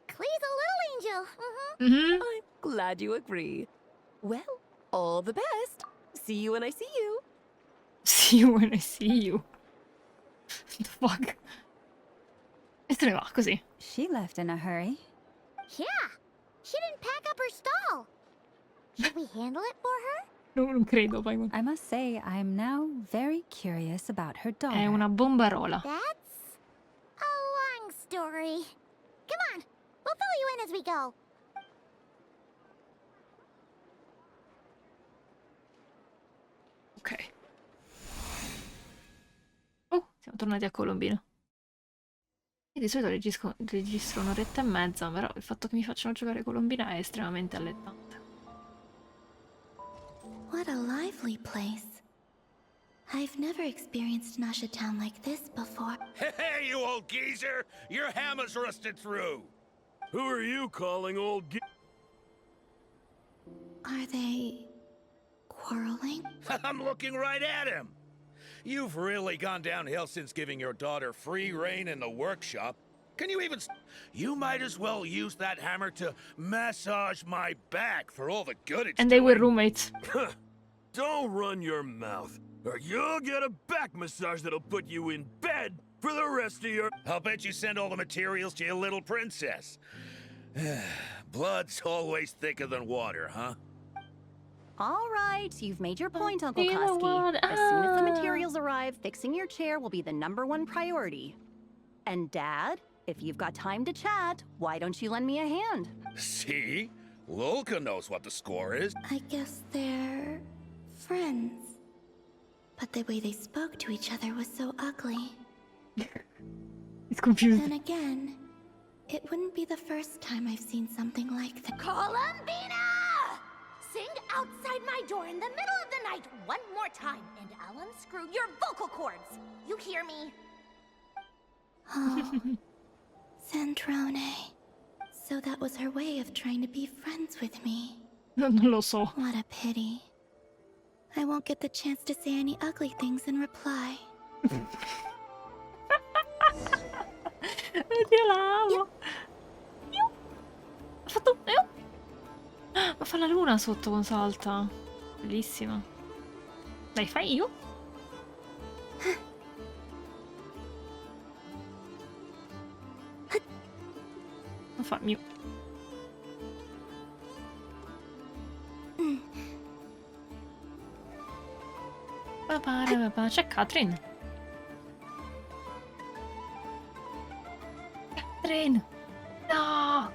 Klee's a little angel. I'm glad you agree. Well, all the best. See you when I see you. See you when I see you. What the fuck? E se ne va così. She left in a hurry. Yeah. She didn't pack up her stall. Should we handle it for her? No, non credo, Paimon. I must say, I'm now very curious about her daughter. È una bombarola. That's a long story. Come on, we'll fill you in as we go. Ok. Oh, siamo tornati a Colombino. Io di solito registro un'oretta e mezza, però il fatto che mi facciano giocare Colombina è estremamente allettante. What a lively place. I've never experienced Nasha Town like this before. Hey, you old geezer! Your hammer's rusted through! Who are you calling old Are they quarreling? I'm looking right at him! You've really gone downhill since giving your daughter free reign in the workshop. Can you even... You might as well use that hammer to massage my back for all the good it's And they were roommates. Don't run your mouth, or you'll get a back massage that'll put you in bed for the rest of your... I'll bet you send all the materials to your little princess. Blood's always thicker than water, huh? All right, you've made your point, Uncle Koski. As soon as the materials arrive, fixing your chair will be the #1 priority. And Dad, if you've got time to chat, why don't you lend me a hand? See? Lolka knows what the score is. I guess they're friends. But the way they spoke to each other was so ugly. It's confused. Then again, it wouldn't be the first time I've seen something like that. Columbina! Sing outside my door in the middle of the night one more time, and I'll unscrew your vocal cords. You hear me? Oh, Zandrone. So that was her way of trying to be friends with me. Non lo so. What a pity. I won't get the chance to say any ugly things in reply. Oddio, la amo. Ha fatto... Ma fa la luna sotto con salta. Bellissima. Dai, fai io? Non fa mio. C'è Catherine. Catherine! No!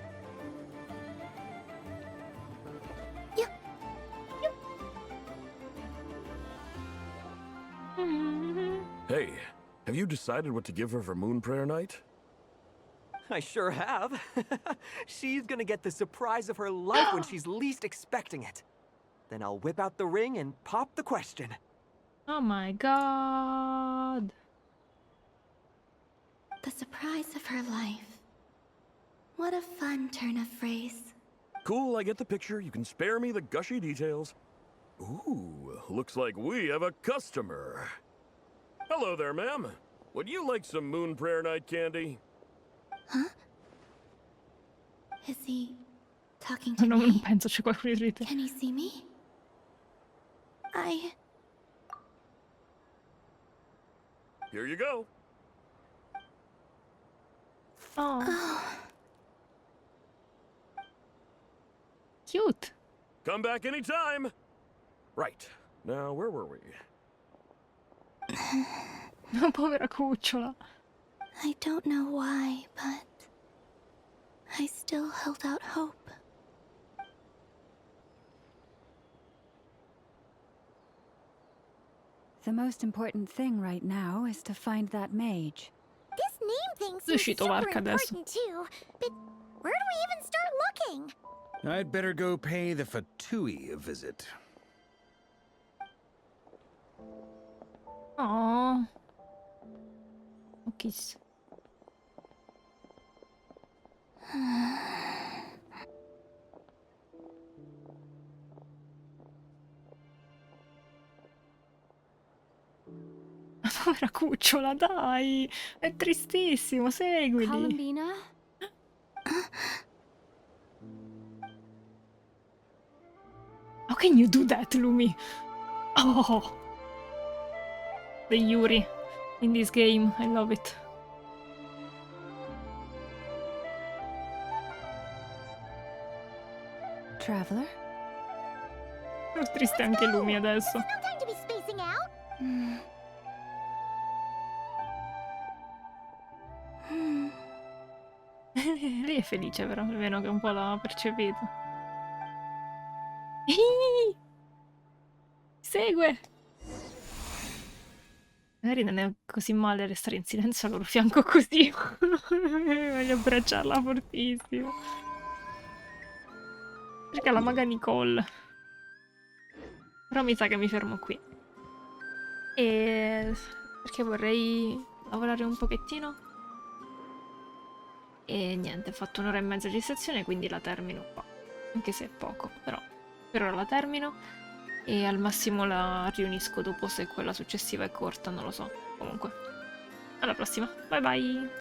Hey, have you decided what to give her for Moon Prayer Night? I sure have. She's gonna get the surprise of her life when she's least expecting it. Then I'll whip out the ring and pop the question. Oh my god. The surprise of her life. What a fun turn of phrase. Cool, I get the picture. You can spare me the gushy details. Ooh, looks like we have a customer. Hello there, ma'am. Would you like some Moon Prayer Night candy? Huh? Is he talking to me? Non penso c'è qualcuno di rete. Can he see me? Here you go. Oh. Cute. Come back anytime. Right. Now, where were we? Povera cucciola. I don't know why, but I still held out hope. The most important thing right now is to find that mage. This name thing seems Uscito super Varka adesso. important too, but where do we even start looking? I'd better go pay the Fatui a visit. Oh. Oh, kiss. Povera cucciola, dai! È tristissimo, seguili! Columbina? How can you do that, Lumi? Oh! The Yuri in this game, I love it. Traveler? È triste anche Lumi adesso. No time to be spacing out. Lei è felice però, almeno che un po' l'ha percepito. Segue! Magari non è così male restare in silenzio al loro fianco così. Voglio abbracciarla fortissimo. Perché la maga Nicole. Però mi sa che mi fermo qui. E... perché vorrei lavorare un pochettino. E niente, ho fatto un'ora e mezza di sessione, quindi la termino qua. Anche se è poco, però per ora la termino. E al massimo la riunisco dopo se quella successiva è corta, non lo so. Comunque, alla prossima. Bye bye!